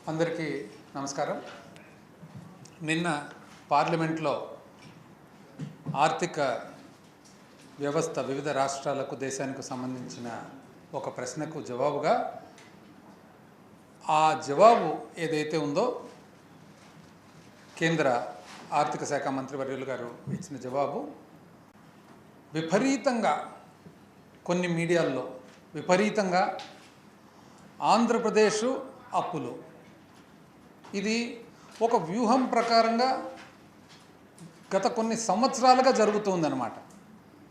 అందరికీ నమస్కారం. నిన్న పార్లమెంట్లో ఆర్థిక వ్యవస్థ వివిధ రాష్ట్రాలకు దేశానికి సంబంధించిన ఒక ప్రశ్నకు జవాబుగా ఆ జవాబు ఏదైతే ఉందో కేంద్ర ఆర్థిక శాఖ మంత్రి వర్యులు గారు ఇచ్చిన జవాబు విపరీతంగా కొన్ని మీడియాల్లో విపరీతంగా ఆంధ్రప్రదేశ్ అప్పులు ఇది ఒక వ్యూహం ప్రకారంగా గత కొన్ని సంవత్సరాలుగా జరుగుతుందన్నమాట.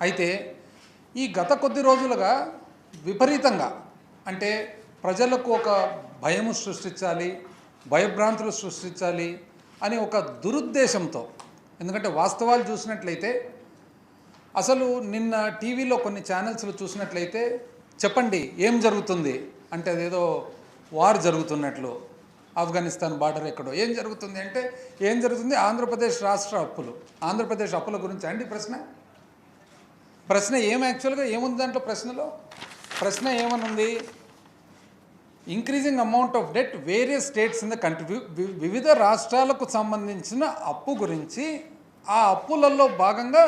అయితే ఈ గత కొద్ది రోజులుగా విపరీతంగా అంటే ప్రజలకు ఒక భయము సృష్టించాలి, భయభ్రాంతులు సృష్టించాలి అని ఒక దురుద్దేశంతో, ఎందుకంటే వాస్తవాలు చూసినట్లయితే అసలు నిన్న టీవీలో కొన్ని ఛానల్స్లో చూసినట్లయితే చెప్పండి ఏం జరుగుతుంది అంటే అదేదో వార్ జరుగుతున్నట్లు, ఆఫ్ఘనిస్తాన్ బార్డర్ ఎక్కడో ఏం జరుగుతుంది అంటే ఏం జరుగుతుంది, ఆంధ్రప్రదేశ్ రాష్ట్ర అప్పులు, ఆంధ్రప్రదేశ్ అప్పుల గురించి అండి ప్రశ్న ఏం యాక్చువల్గా ఏముంది దాంట్లో ప్రశ్న ఏమనుంది, increasing amount of debt various states in the country, వివిధ రాష్ట్రాలకు సంబంధించిన అప్పు గురించి, ఆ అప్పులలో భాగంగా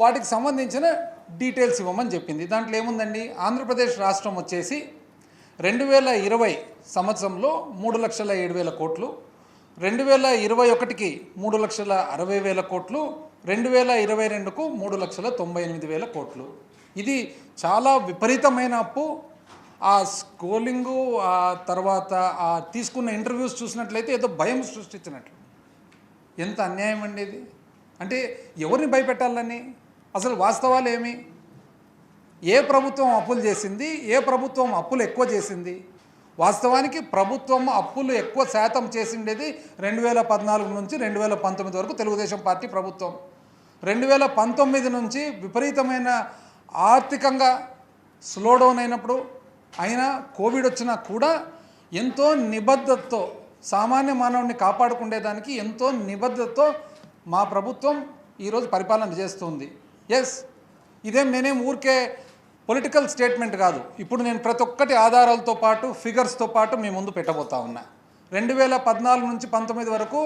వాటికి సంబంధించిన డీటెయిల్స్ ఇవ్వమని చెప్పింది. దాంట్లో ఏముందండి, ఆంధ్రప్రదేశ్ రాష్ట్రం వచ్చేసి 2020 సంవత్సరంలో 3,07,000 కోట్లు, 2021కి 3,60,000 కోట్లు, 2022కు 3,98,000 కోట్లు. ఇది చాలా విపరీతమైన అప్పు. ఆ స్కోలింగు, ఆ తర్వాత ఆ తీసుకున్న ఇంటర్వ్యూస్ చూసినట్లయితే ఏదో భయం సృష్టించినట్లు. ఎంత అన్యాయం అండి ఇది. అంటే ఎవరిని భయపెట్టాలని, అసలు వాస్తవాలు ఏమి, ఏ ప్రభుత్వం అప్పులు చేసింది, ఏ ప్రభుత్వం అప్పులు ఎక్కువ చేసింది? వాస్తవానికి ప్రభుత్వం అప్పులు ఎక్కువ శాతం చేసిండేది 2014 నుంచి 2019 వరకు తెలుగుదేశం పార్టీ ప్రభుత్వం. 2019 నుంచి విపరీతమైన ఆర్థికంగా స్లో డౌన్ అయినప్పుడు, అయినా కోవిడ్ వచ్చినా కూడా ఎంతో నిబద్ధతతో సామాన్య మానవుడిని కాపాడుకునేదానికి ఎంతో నిబద్ధతతో మా ప్రభుత్వం ఈరోజు పరిపాలన చేస్తుంది. ఎస్, ఇదేం నేనేం ఊరికే పొలిటికల్ స్టేట్మెంట్ కాదు. ఇప్పుడు నేను ప్రతి ఒక్కటి ఆధారాలతో పాటు ఫిగర్స్తో పాటు మీ ముందు పెట్టబోతా ఉన్నా. 2014 నుంచి 19 వరకు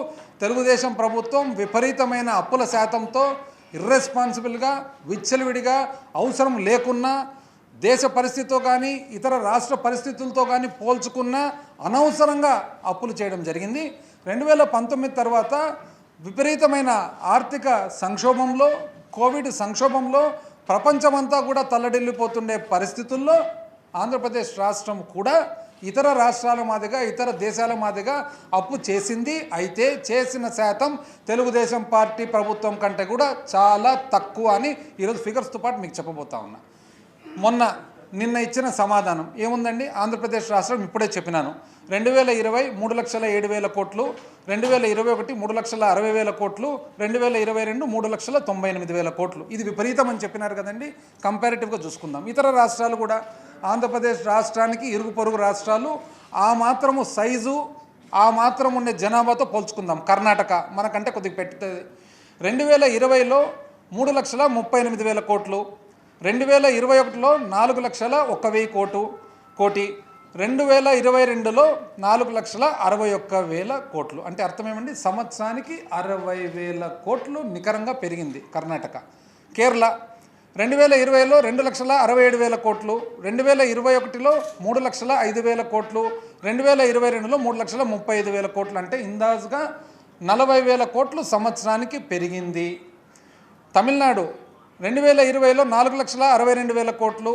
తెలుగుదేశం ప్రభుత్వం విపరీతమైన అప్పుల శాతంతో ఇర్రెస్పాన్సిబుల్గా, విచ్చలవిడిగా, అవసరం లేకున్నా, దేశ పరిస్థితితో కానీ ఇతర రాష్ట్ర పరిస్థితులతో కానీ పోల్చుకున్నా అనవసరంగా అప్పులు చేయడం జరిగింది. 2019 తర్వాత విపరీతమైన ఆర్థిక సంక్షోభంలో, కోవిడ్ సంక్షోభంలో ప్రపంచమంతా కూడా తల్లడిల్లిపోతుండే పరిస్థితుల్లో ఆంధ్రప్రదేశ్ రాష్ట్రం కూడా ఇతర రాష్ట్రాల మాదిరిగా, ఇతర దేశాల మాదిరిగా అప్పు చేసింది. అయితే చేసిన శాతం తెలుగుదేశం పార్టీ ప్రభుత్వం కంటే కూడా చాలా తక్కువ అని ఈరోజు ఫిగర్స్తో పాటు మీకు చెప్పబోతా ఉన్నా. నిన్న ఇచ్చిన సమాధానం ఏముందండి, ఆంధ్రప్రదేశ్ రాష్ట్రం ఇప్పుడే చెప్పినాను 2020 3,07,000 కోట్లు, 2021 3,60,000 కోట్లు, 2022 3,98,000 కోట్లు. ఇది విపరీతం అని చెప్పినారు కదండి. కంపారిటివ్గా చూసుకుందాం. ఇతర రాష్ట్రాలు కూడా ఆంధ్రప్రదేశ్ రాష్ట్రానికి ఇరుగు పొరుగు రాష్ట్రాలు ఆ మాత్రము సైజు, ఆ మాత్రం ఉండే జనాభాతో పోల్చుకుందాం. కర్ణాటక మనకంటే కొద్దిగా పెట్టుతుంది. 2020లో 3,38,000 కోట్లు, 2021లో 4,01,000 కోటి, 2022లో 4,61,000 కోట్లు. అంటే అర్థమేమండి, సంవత్సరానికి 60,000 కోట్లు నికరంగా పెరిగింది కర్ణాటక. కేరళ 2020లో 2,67,000 కోట్లు, 2021లో 3,05,000 కోట్లు, 2022లో 3,35,000 కోట్లు. అంటే ఇందాజుగా 40,000 కోట్లు సంవత్సరానికి పెరిగింది. తమిళనాడు 2020లో 4,62,000 కోట్లు,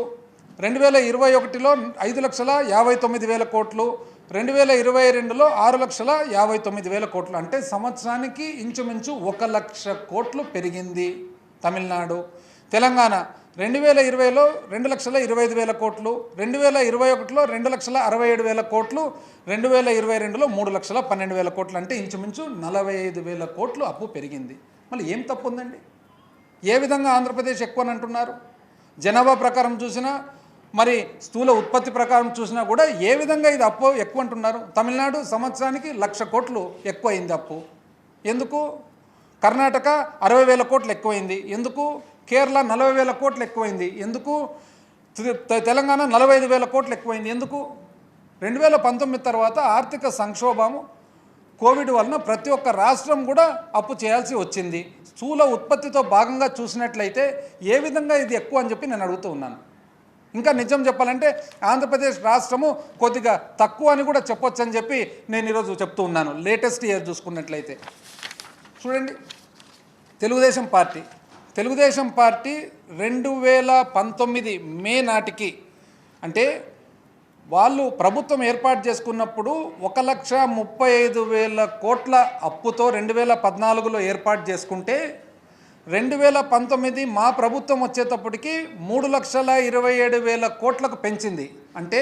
2021లో 5,59,000 కోట్లు, 2022లో 6,59,000 కోట్లు. అంటే సంవత్సరానికి ఇంచుమించు 1,00,000 కోట్లు పెరిగింది తమిళనాడు. తెలంగాణ 2020లో 2,25,000 కోట్లు, 2021లో 2,67,000 కోట్లు, 2022లో 3,12,000 కోట్లు. అంటే ఇంచుమించు 45,000 కోట్లు అప్పు పెరిగింది. మళ్ళీ ఏం తప్పు ఉందండి? ఏ విధంగా ఆంధ్రప్రదేశ్ ఎక్కువ అని అంటున్నారు? జనాభా ప్రకారం చూసినా, మరి స్థూల ఉత్పత్తి ప్రకారం చూసినా కూడా ఏ విధంగా ఇది అప్పు ఎక్కువ అంటున్నారు? తమిళనాడు సంవత్సరానికి 1,00,000 కోట్లు ఎక్కువ అయింది అప్పు. ఎందుకు? కర్ణాటక 60,000 కోట్లు ఎక్కువైంది. ఎందుకు? కేరళ 40,000 కోట్లు ఎక్కువైంది. ఎందుకు? తెలంగాణ 45,000 కోట్లు ఎక్కువైంది. ఎందుకు? 2019 తర్వాత ఆర్థిక సంక్షోభము కోవిడ్ వలన ప్రతి ఒక్క రాష్ట్రం కూడా అప్పు చేయాల్సి వచ్చింది. స్థూల ఉత్పత్తితో భాగంగా చూసినట్లయితే ఏ విధంగా ఇది ఎక్కువ అని చెప్పి నేను అడుగుతూ ఉన్నాను. ఇంకా నిజం చెప్పాలంటే ఆంధ్రప్రదేశ్ రాష్ట్రము కొద్దిగా తక్కువ అని కూడా చెప్పొచ్చు అని చెప్పి నేను ఈరోజు చెప్తూ ఉన్నాను. లేటెస్ట్ ఇయర్ చూసుకున్నట్లయితే చూడండి, తెలుగుదేశం పార్టీ 2019 మే నాటికి, అంటే వాళ్ళు ప్రభుత్వం ఏర్పాటు చేసుకున్నప్పుడు 1,35,000 కోట్ల అప్పుతో 2014లో ఏర్పాటు చేసుకుంటే 2019 మా ప్రభుత్వం వచ్చేటప్పటికి 3,27,000 కోట్లకు పెంచింది. అంటే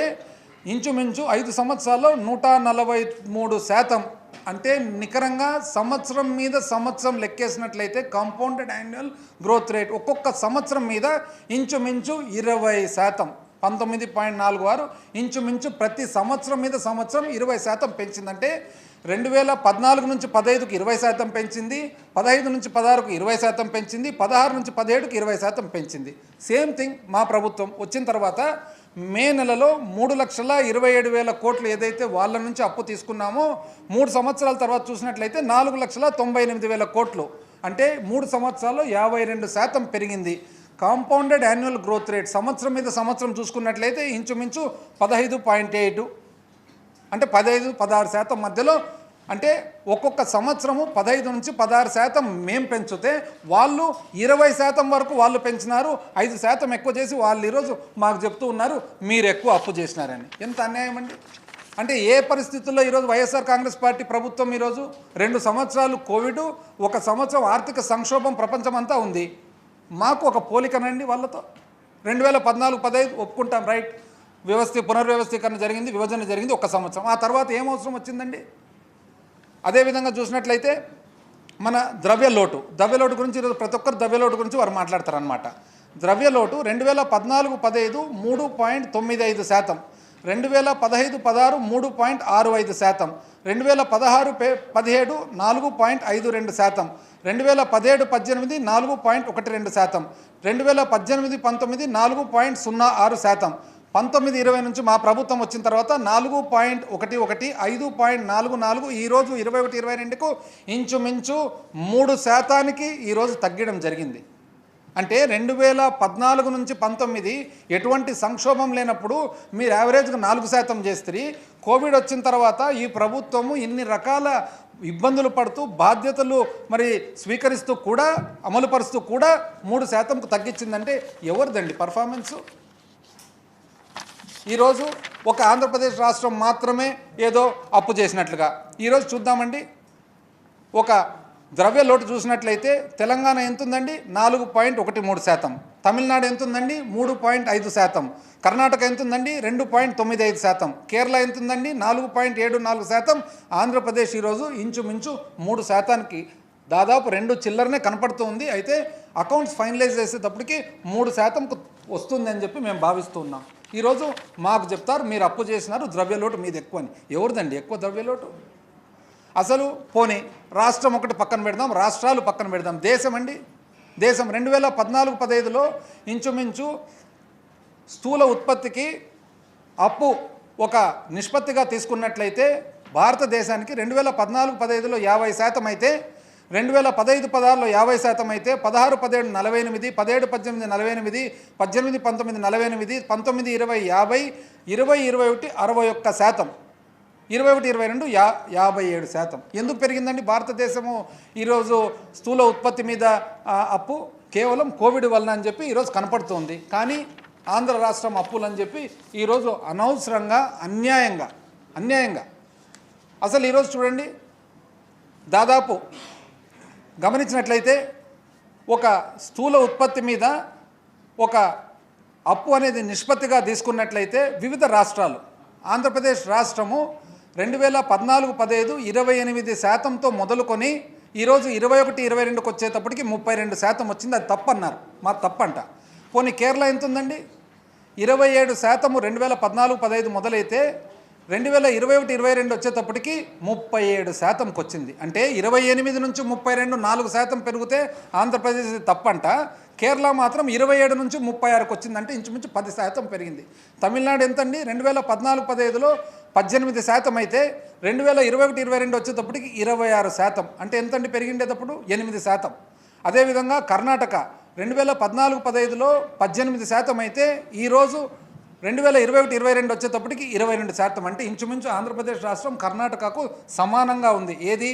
ఇంచుమించు 5 సంవత్సరాల్లో 143%. అంటే నికరంగా సంవత్సరం మీద సంవత్సరం లెక్కేసినట్లయితే కాంపౌండెడ్ యాన్యువల్ గ్రోత్ రేట్ ఒక్కొక్క సంవత్సరం మీద ఇంచుమించు 20%. 19.46 ఇంచుమించు ప్రతి సంవత్సరం మీద సంవత్సరం 20% పెంచిందంటే 2014 నుంచి 15కు 20% పెంచింది, 15 నుంచి 16కు 20% పెంచింది, 16 నుంచి 17కు 20% పెంచింది. సేమ్ థింగ్ మా ప్రభుత్వం వచ్చిన తర్వాత మే నెలలో 3,27,000 కోట్లు ఏదైతే వాళ్ళ నుంచి అప్పు తీసుకున్నామో 3 సంవత్సరాల తర్వాత చూసినట్లయితే 4,98,000 కోట్లు. అంటే 3 సంవత్సరాల్లో 52% పెరిగింది. కాంపౌండెడ్ యాన్యువల్ గ్రోత్ రేట్ సంవత్సరం మీద సంవత్సరం చూసుకున్నట్లయితే ఇంచుమించు 15.8, అంటే 15-16% మధ్యలో. అంటే ఒక్కొక్క సంవత్సరము 15 నుంచి 16% మేము పెంచితే వాళ్ళు 20% వరకు వాళ్ళు పెంచినారు. 5% ఎక్కువ చేసి వాళ్ళు ఈరోజు మాకు చెప్తూ ఉన్నారు మీరు ఎక్కువ అప్పు చేసినారని. ఎంత అన్యాయం అండి! అంటే ఏ పరిస్థితుల్లో ఈరోజు వైఎస్ఆర్ కాంగ్రెస్ పార్టీ ప్రభుత్వం ఈరోజు 2 సంవత్సరాలు కోవిడ్, 1 సంవత్సరం ఆర్థిక సంక్షోభం ప్రపంచమంతా ఉంది. మాకు ఒక పోలికనండి వాళ్ళతో. 2014-15 ఒప్పుకుంటాం, రైట్, పునర్వ్యవస్థీకరణ జరిగింది, విభజన జరిగింది 1 సంవత్సరం. ఆ తర్వాత ఏం అవసరం వచ్చిందండి? అదేవిధంగా చూసినట్లయితే మన ద్రవ్యలోటు గురించి ఈరోజు ప్రతి ఒక్కరు ద్రవ్యలోటు గురించి వారు మాట్లాడతారనమాట. ద్రవ్యలోటు 2014-15 3.95%, 2015-16 3.65%, 2016-17 4.52%, 2017-18 4.12%, 2018-19 4.06%, 19-20 నుంచి మా ప్రభుత్వం వచ్చిన తర్వాత 4.11, 5.44, ఈరోజు 21-22కు ఇంచుమించు 3% ఈరోజు తగ్గడం జరిగింది. అంటే 2014 నుంచి 19 ఎటువంటి సంక్షోభం లేనప్పుడు మీరు యావరేజ్గా 4% చేస్తే, కోవిడ్ వచ్చిన తర్వాత ఈ ప్రభుత్వము ఇన్ని రకాల ఇబ్బందులు పడుతూ బాధ్యతలు మరి స్వీకరిస్తూ కూడా అమలుపరుస్తూ కూడా 3%కు తగ్గించిందంటే ఎవరిదండి పర్ఫార్మెన్సు? ఈరోజు ఒక ఆంధ్రప్రదేశ్ రాష్ట్రం మాత్రమే ఏదో అప్పు చేసినట్లుగా. ఈరోజు చూద్దామండి, ఒక ద్రవ్య లోటు చూసినట్లయితే తెలంగాణ ఎంతుందండి? 4.13%, తమిళనాడు ఎంతుందండి? 3.5%, కర్ణాటక ఎంతుందండి? 2.95%, కేరళ ఎంతుందండి? 4.74%, ఆంధ్రప్రదేశ్ ఈరోజు ఇంచుమించు 3%కి దాదాపు 2 చిల్లరనే కనపడుతుంది. అయితే అకౌంట్స్ ఫైనలైజ్ చేసేటప్పటికి 3%కు వస్తుందని చెప్పి మేము భావిస్తూ ఉన్నాం. ఈరోజు మాకు చెప్తారు మీరు అప్పు చేసినారు, ద్రవ్యలోటు మీది ఎక్కువ అని. ఎవరిదండి ఎక్కువ ద్రవ్యలోటు? అసలు పోనీ రాష్ట్రం ఒకటి పక్కన పెడదాం, రాష్ట్రాలు పక్కన పెడదాం, దేశం అండి, దేశం 2014-15లో ఇంచుమించు స్థూల ఉత్పత్తికి అప్పు ఒక నిష్పత్తిగా తీసుకున్నట్లయితే భారతదేశానికి 2014-15లో 50% అయితే, 2015-16లో 50% అయితే, 16-17 48, 17-18 48, 18-19 48, 19-20 50, 20-21 61%, 21-22 57%. ఎందుకు పెరిగిందండి భారతదేశము ఈరోజు స్థూల ఉత్పత్తి మీద అప్పు? కేవలం కోవిడ్ వలన అని చెప్పి ఈరోజు కనపడుతుంది. కానీ ఆంధ్ర రాష్ట్రం అప్పులు అని చెప్పి ఈరోజు అనవసరంగా అన్యాయంగా అసలు ఈరోజు చూడండి, దాదాపు గమనించినట్లయితే ఒక స్థూల ఉత్పత్తి మీద ఒక అప్పు అనేది నిష్పత్తిగా తీసుకున్నట్లయితే వివిధ రాష్ట్రాలు, ఆంధ్రప్రదేశ్ రాష్ట్రము 2014-15 28%తో మొదలుకొని ఈరోజు 21-22కి వచ్చేటప్పటికి 32% వచ్చింది. అది తప్పన్నారు, మా తప్పంట. పోనీ కేరళ ఎంత ఉందండి? 27% 2014-15 మొదలైతే 2021-22 వచ్చేటప్పటికి 37%కి వచ్చింది. అంటే 28 నుంచి 32 4% పెరిగితే ఆంధ్రప్రదేశ్ తప్పంట. కేరళ మాత్రం 27 నుంచి 36కి వచ్చింది. అంటే ఇంచుమించు 10% పెరిగింది. తమిళనాడు ఎంతండి? 2014-15లో 18% అయితే 2021-22 వచ్చేటప్పటికి 26%. అంటే ఎంతండి పెరిగిండేటప్పుడు? 8%. అదేవిధంగా కర్ణాటక 2014-15లో 18% అయితే ఈరోజు 2021-22 వచ్చేటప్పటికి 22%. అంటే ఇంచుమించు ఆంధ్రప్రదేశ్ రాష్ట్రం కర్ణాటకకు సమానంగా ఉంది. ఏది?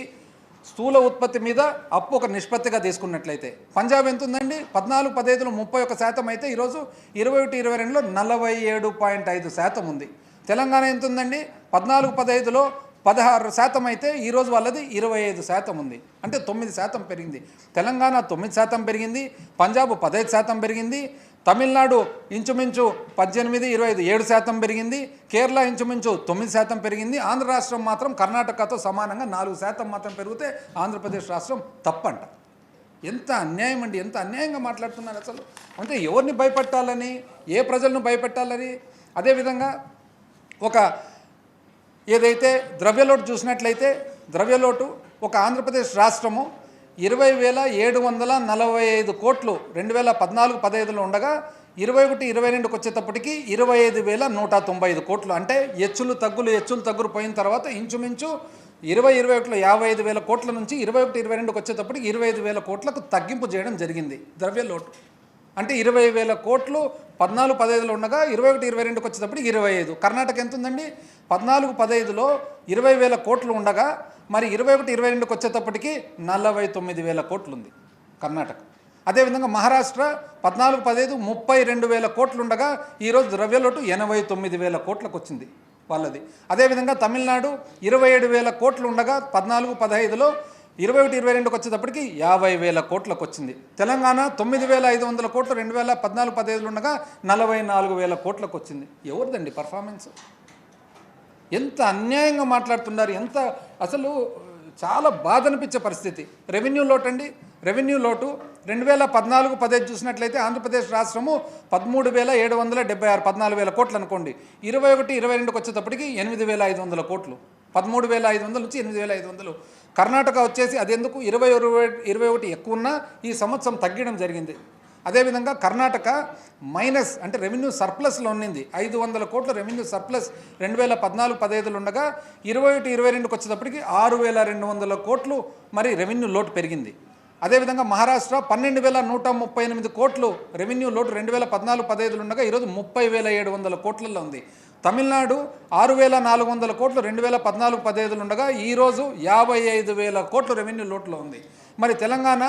స్థూల ఉత్పత్తి మీద అప్పు ఒక నిష్పత్తిగా తీసుకున్నట్లయితే. పంజాబ్ ఎంత ఉందండి? 14-15లో 31% అయితే ఈరోజు 21-22లో 47.5% ఉంది. తెలంగాణ ఎంత ఉందండి? 14-15లో 16% అయితే ఈరోజు వాళ్ళది 25% ఉంది. అంటే 9% పెరిగింది. తెలంగాణ 9% పెరిగింది, పంజాబ్ 15% పెరిగింది, తమిళనాడు ఇంచుమించు 18, 25, 7% పెరిగింది, కేరళ ఇంచుమించు 9% పెరిగింది. ఆంధ్ర రాష్ట్రం మాత్రం కర్ణాటకతో సమానంగా 4% మాత్రం పెరిగితే ఆంధ్రప్రదేశ్ రాష్ట్రం తప్పంట. ఎంత అన్యాయం అండి! ఎంత అన్యాయంగా మాట్లాడుతున్నారు అసలు. అంటే ఎవరిని భయపెట్టాలని, ఏ ప్రజలను భయపెట్టాలని? అదేవిధంగా ఒక ఏదైతే ద్రవ్యలోటు చూసినట్లయితే, ద్రవ్యలోటు ఒక ఆంధ్రప్రదేశ్ రాష్ట్రము 20,745 కోట్లు 2014-15లో ఉండగా 21-22కి వచ్చేటప్పటికి 25,195 కోట్లు. అంటే హెచ్చులు తగ్గులు పోయిన తర్వాత ఇంచుమించు 20-21లో 55,000 కోట్ల నుంచి 21-22కి వచ్చేటప్పటికి 25,000 కోట్లకు తగ్గింపు చేయడం జరిగింది ద్రవ్యలోటు. అంటే 20,000 కోట్లు 14-15లో ఉండగా 21-22కి వచ్చేటప్పటికి 25. కర్ణాటక ఎంత ఉందండి? 14-15లో 20,000 కోట్లు ఉండగా మరి 21-22కి వచ్చేటప్పటికి 49,000 కోట్లు ఉంది కర్ణాటక. అదేవిధంగా మహారాష్ట్ర 14-15 32,000 కోట్లు ఉండగా ఈరోజు ద్రవ్యలోటు 89,000 కోట్లకు వచ్చింది వాళ్ళది. అదేవిధంగా తమిళనాడు 27,000 కోట్లు ఉండగా 14-15లో 21-22కి వచ్చేటప్పటికి 50,000 కోట్లకు వచ్చింది. తెలంగాణ 9,500 కోట్లు 2014-15లో ఉండగా 44,000 కోట్లకు వచ్చింది. ఎవరిదండి పర్ఫార్మెన్స్? ఎంత అన్యాయంగా మాట్లాడుతున్నారు! ఎంత అసలు చాలా బాధ అనిపించే పరిస్థితి. రెవెన్యూ లోటు అండి. రెవెన్యూ లోటు 2014-15 చూసినట్లయితే ఆంధ్రప్రదేశ్ రాష్ట్రము 13,776 14,000 కోట్లు అనుకోండి. 21-22కి వచ్చేటప్పటికి 8,500 కోట్లు. 13,500 నుంచి 8,500. కర్ణాటక వచ్చేసి అదెందుకు 21 ఎక్కువ ఉన్నా ఈ సంవత్సరం తగ్గడం జరిగింది. అదేవిధంగా కర్ణాటక మైనస్ అంటే రెవెన్యూ సర్ప్లస్లో ఉన్నింది. 500 కోట్ల రెవెన్యూ సర్ప్లస్ 2014-15లో ఉండగా 21-22కి వచ్చేటప్పటికి 6,200 కోట్లు మరి రెవెన్యూ లోటు పెరిగింది. అదేవిధంగా మహారాష్ట్ర 12,138 కోట్లు రెవెన్యూ లోటు 2014-15లో ఉండగా ఈరోజు 30,700 కోట్లలో ఉంది. తమిళనాడు 6,400 కోట్లు 2014-15లో ఉండగా ఈరోజు 55,000 కోట్లు రెవెన్యూ లోటులో ఉంది. మరి తెలంగాణ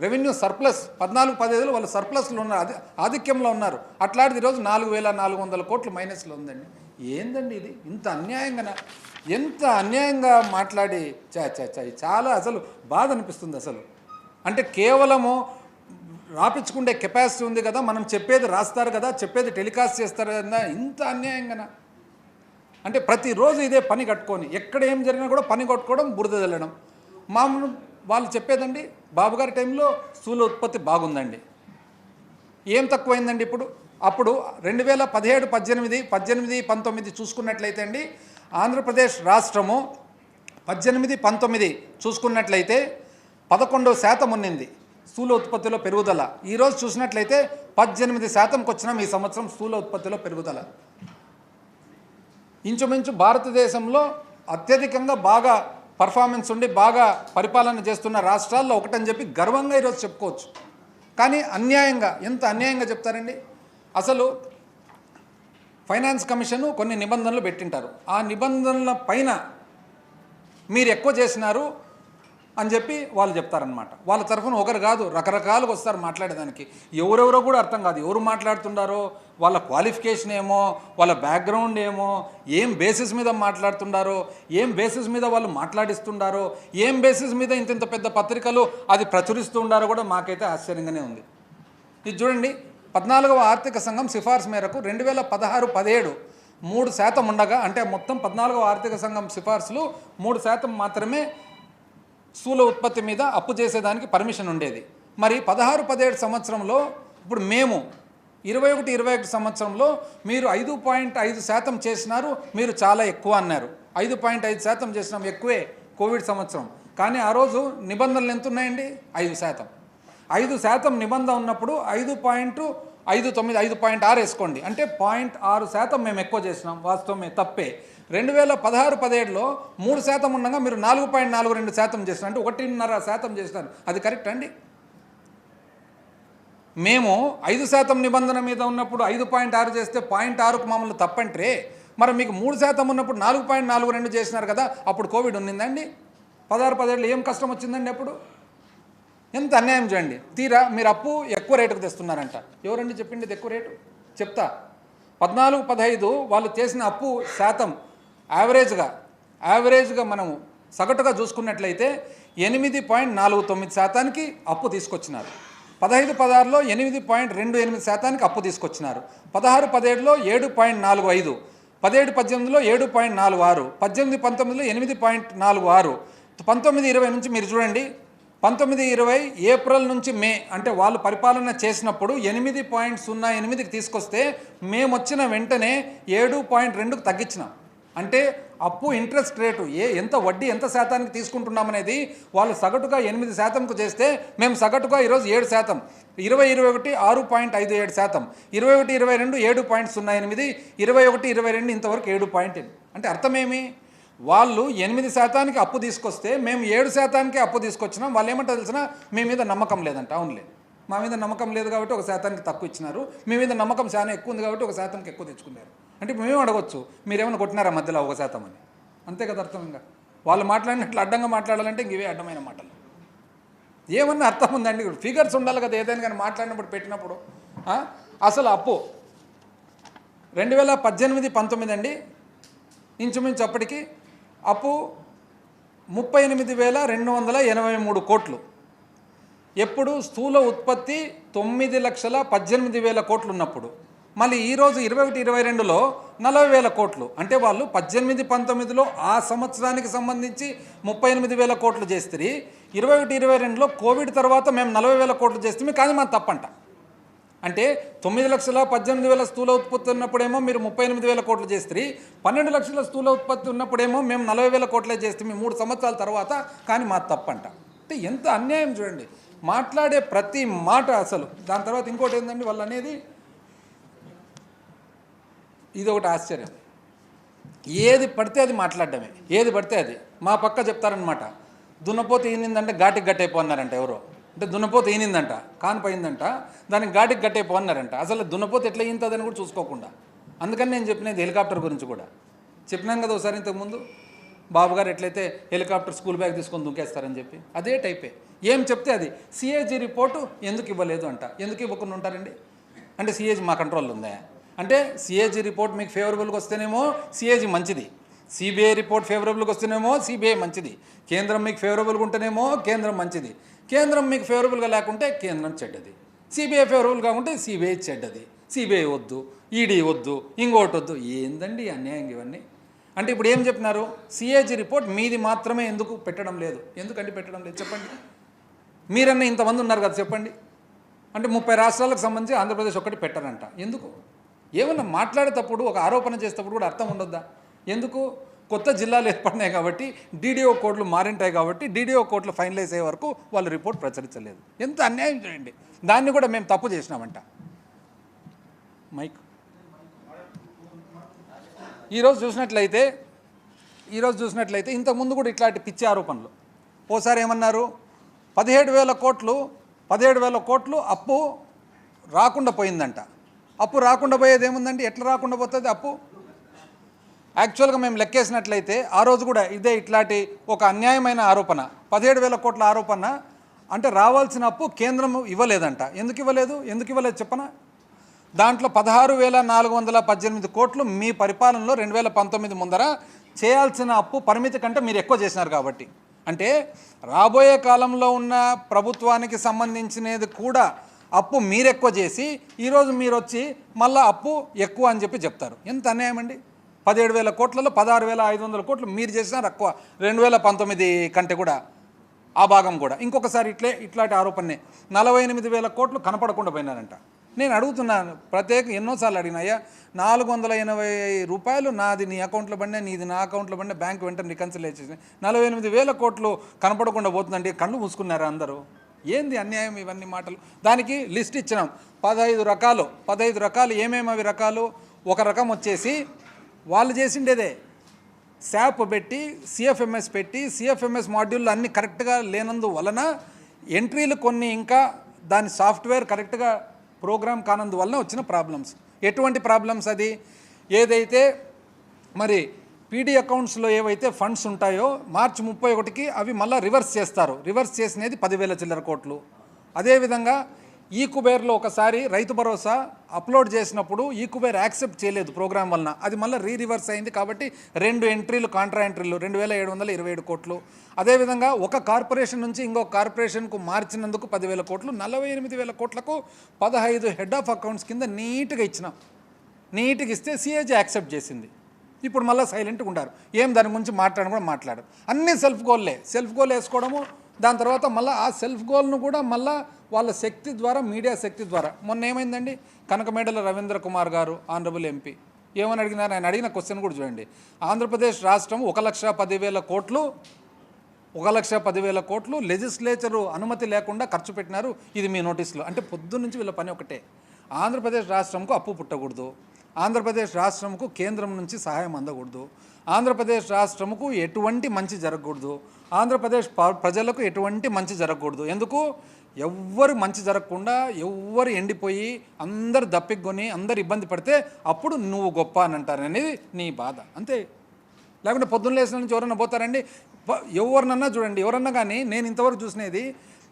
రెవెన్యూ సర్ప్లస్ 14-15లో వాళ్ళు సర్ప్లస్లో ఉన్నారు, ఆధిక్యంలో ఉన్నారు. అట్లాంటిది ఈరోజు 4,400 కోట్లు మైనస్లో ఉందండి. ఏందండి ఇది? ఇంత అన్యాయంగా ఎంత అన్యాయంగా మాట్లాడి చాలా అసలు బాధ అనిపిస్తుంది అసలు. అంటే కేవలము రాపించుకుంటే కెపాసిటీ ఉంది కదా, మనం చెప్పేది రాస్తారు కదా, చెప్పేది టెలికాస్ట్ చేస్తారు కదా, ఇంత అన్యాయంగా. అంటే ప్రతిరోజు ఇదే పని కట్టుకొని ఎక్కడ ఏం జరిగినా కూడా పని కొట్టుకోవడం, బురద చల్లడం. మామూలు వాళ్ళు చెప్పేదండి బాబుగారి టైంలో స్థూల ఉత్పత్తి బాగుందండి. ఏం తక్కువైందండి ఇప్పుడు? అప్పుడు 2017-18, 18-19 చూసుకున్నట్లయితే అండి ఆంధ్రప్రదేశ్ రాష్ట్రము 18-19 చూసుకున్నట్లయితే 11% ఉన్నింది స్థూల ఉత్పత్తిలో పెరుగుదల. ఈరోజు చూసినట్లయితే 18%కి వచ్చినాం ఈ సంవత్సరం స్థూల ఉత్పత్తిలో పెరుగుదల. ఇంచుమించు భారతదేశంలో అత్యధికంగా బాగా పర్ఫార్మెన్స్ ఉండి బాగా పరిపాలన చేస్తున్న రాష్ట్రాల్లో ఒకటని చెప్పి గర్వంగా ఈరోజు చెప్పుకోవచ్చు. కానీ అన్యాయంగా, ఎంత అన్యాయంగా చెప్తారండి అసలు. ఫైనాన్స్ కమిషను కొన్ని నిబంధనలు పెట్టింటారు. ఆ నిబంధనల పైన మీరు ఎక్కువ చేసినారు అని చెప్పి వాళ్ళు చెప్తారనమాట. వాళ్ళ తరఫున ఒకరు కాదు, రకరకాలుగా వస్తారు మాట్లాడేదానికి. ఎవరెవరో కూడా అర్థం కాదు ఎవరు మాట్లాడుతుండారో, వాళ్ళ క్వాలిఫికేషన్ ఏమో, వాళ్ళ బ్యాక్గ్రౌండ్ ఏమో, ఏం బేసిస్ మీద మాట్లాడుతుండారో, ఏం బేసిస్ మీద వాళ్ళు మాట్లాడిస్తుండారో, ఏం బేసిస్ మీద ఇంత పెద్ద పత్రికలు అది ప్రచురిస్తూ ఉండారో కూడా మాకైతే ఆశ్చర్యంగానే ఉంది. ఇది చూడండి, 14వ ఆర్థిక సంఘం సిఫార్సు మేరకు 2016-17 3% ఉండగా, అంటే మొత్తం 14వ ఆర్థిక సంఘం సిఫార్సులు 3% మాత్రమే స్థూల ఉత్పత్తి మీద అప్పు చేసేదానికి పర్మిషన్ ఉండేది. మరి 16-17 సంవత్సరంలో ఇప్పుడు మేము 21-22 సంవత్సరంలో మీరు 5.5% చేసినారు, మీరు చాలా ఎక్కువ అన్నారు. 5.5% చేసినాం, ఎక్కువే కోవిడ్ సంవత్సరం. కానీ ఆ రోజు నిబంధనలు ఎంత ఉన్నాయండి? 5%. 5% నిబంధన ఉన్నప్పుడు 5.59 5.6 వేసుకోండి, అంటే 0.6% మేము ఎక్కువ చేసినాం. వాస్తవమే, తప్పే. 2016-17లో 3% ఉండగా మీరు 4.42% చేసినారు, అంటే 1.5% చేసినారు. అది కరెక్ట్ అండి? మేము 5% నిబంధన మీద ఉన్నప్పుడు 5.6 చేస్తే 0.6కు మమ్మల్ని తప్పంటే, మరి మీకు 3% ఉన్నప్పుడు 4.42 చేసినారు కదా, అప్పుడు కోవిడ్ ఉన్నిందండి? 16-17లో ఏం కష్టం వచ్చిందండి అప్పుడు? ఎంత అన్యాయం చూడండి. తీరా మీరు అప్పు ఎక్కువ రేటుకు తెస్తున్నారంట. ఎవరండి చెప్పింది ఎక్కువ రేటు? చెప్తా. 14-15 వాళ్ళు చేసిన అప్పు శాతం యావరేజ్గా మనము సగటుగా చూసుకున్నట్లయితే 8.49% అప్పు తీసుకొచ్చినారు. 15-16లో 8.28% అప్పు తీసుకొచ్చినారు. 16-17లో 7.45, 17-18లో 7.46, 18-19లో 8.46, 19-20 నుంచి మీరు చూడండి. 19-20 ఏప్రిల్ నుంచి మే, అంటే వాళ్ళు పరిపాలన చేసినప్పుడు 8.08కి తీసుకొస్తే మేము వచ్చిన వెంటనే 7.2కు తగ్గించినాం. అంటే అప్పు ఇంట్రెస్ట్ రేటు ఎంత వడ్డీ ఎంత శాతానికి తీసుకుంటున్నామనేది వాళ్ళు సగటుగా 8%కు చేస్తే మేము సగటుగా ఈరోజు 7%, 20-21 6.57%, 21-22 7.08, 21-22 ఇంతవరకు 7.8. అంటే అర్థమేమి? వాళ్ళు 8%కి అప్పు తీసుకొస్తే మేము 7%కే అప్పు తీసుకొచ్చినాం. వాళ్ళు ఏమంటారు తెలిసిన? మీ మీద నమ్మకం లేదంట. అవునులే, మా మీద నమ్మకం లేదు కాబట్టి 1%కి తక్కువ ఇచ్చినారు, మీ మీద నమ్మకం చాలా ఎక్కువ ఉంది కాబట్టి 1%కి ఎక్కువ తెచ్చుకున్నారు. అంటే మేము అడగొచ్చు, మీరేమైనా కొట్టినారా మధ్యలో 1% అని? అంతే కదా అర్థం. ఇంకా వాళ్ళు మాట్లాడినట్లు అడ్డంగా మాట్లాడాలంటే ఇంక ఇవే అడ్డమైన మాటలు. ఏమన్నా అర్థం ఉందండి? ఫిగర్స్ ఉండాలి కదా ఏదైనా కానీ మాట్లాడినప్పుడు పెట్టినప్పుడు. అసలు అప్పు 2018-19 అండి, ఇంచుమించు అప్పటికి అప్పు 38,283 కోట్లు. ఎప్పుడు స్థూల ఉత్పత్తి 9,18,000 కోట్లు ఉన్నప్పుడు. మళ్ళీ ఈరోజు 21-22లో 40,000 కోట్లు. అంటే వాళ్ళు 18-19లో ఆ సంవత్సరానికి సంబంధించి 38,000 కోట్లు చేస్తే, 21-22లో కోవిడ్ తర్వాత మేము 40,000 కోట్లు చేస్తే కానీ మాకు తప్పంట. అంటే 9,18,000 స్థూల ఉత్పత్తి ఉన్నప్పుడేమో మీరు 38,000 కోట్లు చేస్తే, 12 లక్షల స్థూల ఉత్పత్తి ఉన్నప్పుడేమో మేము 40,000 కోట్లే చేస్తే 3 సంవత్సరాల తర్వాత, కానీ మా తప్పంట. అంటే ఎంత అన్యాయం చూడండి మాట్లాడే ప్రతి మాట అసలు. దాని తర్వాత ఇంకోటి ఏంటండి వాళ్ళు అనేది, ఇది ఒకటి ఆశ్చర్యం. ఏది పడితే అది మాట్లాడడమే, ఏది పడితే అది. మా పక్క చెప్తారనమాట, దున్నపోతే ఈనిందంటే ఘాటికి గట్టయిపోన్నారంట ఎవరో. అంటే దున్నపోతే ఈనిందంట, కానిపోయిందంట, దానికి ఘాటికి గట్టయిపోన్నారంట. అసలు దున్నపోతే ఎట్లా ఈంతుందని కూడా చూసుకోకుండా. అందుకని నేను చెప్పినది హెలికాప్టర్ గురించి కూడా చెప్పినాను కదా ఒకసారి ఇంతకుముందు. బాబు గారు ఎట్లయితే హెలికాప్టర్ స్కూల్ బ్యాగ్ తీసుకొని దుంకేస్తారని చెప్పి, అదే టైపే. ఏం చెప్తే అది. సిఏజీ రిపోర్టు ఎందుకు ఇవ్వలేదు అంట. ఎందుకు ఇవ్వకుండా ఉంటారండి? అంటే సిఏజీ మా కంట్రోల్లో ఉందా? అంటే సిఏజీ రిపోర్ట్ మీకు ఫేవరబుల్గా వస్తేనేమో సిఏజీ మంచిది, సిబిఐ రిపోర్ట్ ఫేవరబుల్గా వస్తేనేమో సిబిఐ మంచిది, కేంద్రం మీకు ఫేవరబుల్గా ఉంటేనేమో కేంద్రం మంచిది, కేంద్రం మీకు ఫేవరబుల్గా లేకుంటే కేంద్రం చెడ్డది, సిబిఐ ఫేవరబుల్గా ఉంటే సిబిఐ చెడ్డది, సిబిఐ వద్దు, ఈడీ వద్దు, ఇంకోటి వద్దు. ఏందండి అన్యాయం ఇవన్నీ? అంటే ఇప్పుడు ఏం చెప్పినారు? సిఏజీ రిపోర్ట్ మీది మాత్రమే ఎందుకు పెట్టడం లేదు? ఎందుకంటే పెట్టడం లేదు చెప్పండి. మీరన్నా ఇంతమంది ఉన్నారు కదా చెప్పండి. అంటే 30 రాష్ట్రాలకు సంబంధించి ఆంధ్రప్రదేశ్ ఒక్కటి పెట్టారంట. ఎందుకు? ఏమన్నా మాట్లాడేటప్పుడు ఒక ఆరోపణ చేసేటప్పుడు కూడా అర్థం ఉండొద్దా? ఎందుకు? కొత్త జిల్లాలు ఏర్పడినాయి కాబట్టి, డీడీఓ కోడ్లు మారింటాయి కాబట్టి, డీడీఓ కోడ్లు ఫైనలైజ్ అయ్యే వరకు వాళ్ళు రిపోర్ట్ ప్రచురించలేదు. ఎంత అన్యాయం చేయండి. దాన్ని కూడా మేము తప్పు చేసినామంట. మైక్ ఈరోజు చూసినట్లయితే ఇంతకుముందు కూడా ఇట్లాంటి పిచ్చి ఆరోపణలు. ఓసారి ఏమన్నారు? 17,000 కోట్లు అప్పు రాకుండా పోయిందంట. అప్పు రాకుండా పోయేది ఏముందండి? ఎట్లా రాకుండా పోతుంది అప్పు? యాక్చువల్గా మేము లెక్కేసినట్లయితే ఆ రోజు కూడా ఇదే ఇట్లాంటి ఒక అన్యాయమైన ఆరోపణ, 17,000 కోట్ల ఆరోపణ. అంటే రావాల్సిన అప్పు కేంద్రం ఇవ్వలేదంట. ఎందుకు ఇవ్వలేదు చెప్పనా? దాంట్లో 16,418 కోట్లు మీ పరిపాలనలో 2019 ముందర చేయాల్సిన అప్పు పరిమితి కంటే మీరు ఎక్కువ చేసినారు కాబట్టి. అంటే రాబోయే కాలంలో ఉన్న ప్రభుత్వానికి సంబంధించినది కూడా అప్పు మీరు ఎక్కువ చేసి ఈరోజు మీరు వచ్చి మళ్ళీ అప్పు ఎక్కువ అని చెప్పి చెప్తారు. ఎంత అన్యాయం అండి? 17,000 కోట్లలో 16,500 కోట్లు మీరు చేసినారు ఎక్కువ, 2019 కంటే కూడా ఆ భాగం కూడా. ఇంకొకసారి ఇట్లాంటి ఆరోపణనే 48,000 కోట్లు కనపడకుండా పోయినారంట. నేను అడుగుతున్నాను, ఎన్నోసార్లు అడిగిన, అయ్యా 480 రూపాయలు నాది నీ అకౌంట్లో పడినా, నీది నా అకౌంట్లో పడినా, బ్యాంక్ వెంటనే రికన్సిలేషన్ 48,000 కోట్లు కనపడకుండా పోతుందండి. కళ్ళు మూసుకున్నారా అందరూ? ఏంది అన్యాయం ఇవన్నీ మాటలు? దానికి లిస్ట్ ఇచ్చినాం 15 రకాలు. ఏమేమి అవి రకాలు? ఒక రకం వచ్చేసి వాళ్ళు చేసిండేదే శాప్ పెట్టి, సిఎఫ్ఎంఎస్ పెట్టి, సిఎఫ్ఎంఎస్ మాడ్యూల్ అన్నీ కరెక్ట్గా లేనందువలన ఎంట్రీలు కొన్ని ఇంకా దాని సాఫ్ట్వేర్ కరెక్ట్గా ప్రోగ్రామ్ కానందువలన వచ్చిన ప్రాబ్లమ్స్. ఎటువంటి ప్రాబ్లమ్స్? అది ఏదైతే మరి పీడీ అకౌంట్స్లో ఏవైతే ఫండ్స్ ఉంటాయో మార్చి 31కి అవి మళ్ళీ రివర్స్ చేస్తారు. రివర్స్ చేసినది 10,000 చిల్లర కోట్లు. అదేవిధంగా ఈ కుబేర్లో ఒకసారి రైతు భరోసా అప్లోడ్ చేసినప్పుడు ఈ కుబేర్ యాక్సెప్ట్ చేయలేదు ప్రోగ్రామ్ వలన, అది మళ్ళీ రివర్స్ అయింది. కాబట్టి 2 ఎంట్రీలు కాంట్రా ఎంట్రీలు 2,727 కోట్లు. అదేవిధంగా ఒక కార్పొరేషన్ నుంచి ఇంకొక కార్పొరేషన్కు మార్చినందుకు 10,000 కోట్లు. 48,000 కోట్లకు 15 హెడ్ ఆఫ్ అకౌంట్స్ కింద నీట్గా ఇచ్చినాం. నీట్గా ఇస్తే సిఏజీ యాక్సెప్ట్ చేసింది. ఇప్పుడు మళ్ళీ సైలెంట్గా ఉంటారు. ఏం దాని గురించి మాట్లాడు. అన్నీ సెల్ఫ్ గోల్ వేసుకోవడము. దాని తర్వాత మళ్ళీ ఆ సెల్ఫ్ గోల్ను కూడా మళ్ళీ వాళ్ళ శక్తి ద్వారా, మీడియా శక్తి ద్వారా. మొన్న ఏమైందండి, కనకమేడల రవీంద్ర కుమార్ గారు ఆనరబుల్ ఎంపీ ఏమని అడిగినారు? ఆయన అడిగిన క్వశ్చన్ కూడా చూడండి. ఆంధ్రప్రదేశ్ రాష్ట్రం 1,10,000 కోట్లు 1,10,000 కోట్లు లెజిస్లేచరు అనుమతి లేకుండా ఖర్చు పెట్టినారు. ఇది మీ నోటీసులో. అంటే పొద్దున్నుంచి వీళ్ళ పని ఒకటే, ఆంధ్రప్రదేశ్ రాష్ట్రంకు అప్పు పుట్టకూడదు, ఆంధ్రప్రదేశ్ రాష్ట్రంకు కేంద్రం నుంచి సహాయం అందకూడదు, ఆంధ్రప్రదేశ్ రాష్ట్రముకు ఎటువంటి మంచి జరగకూడదు, ఆంధ్రప్రదేశ్ ప్రజలకు ఎటువంటి మంచి జరగకూడదు. ఎందుకు? ఎవ్వరు మంచి జరగకుండా, ఎవ్వరు ఎండిపోయి అందరు దప్పికొని అందరు ఇబ్బంది పడితే అప్పుడు నువ్వు గొప్ప అని అంటారు అనేది నీ బాధ, అంతే. లేకుంటే పొద్దున్న లేచిన నుంచి ఎవరన్నా పోతారండి? ఎవరినన్నా చూడండి, ఎవరన్నా కానీ నేను ఇంతవరకు చూసినది,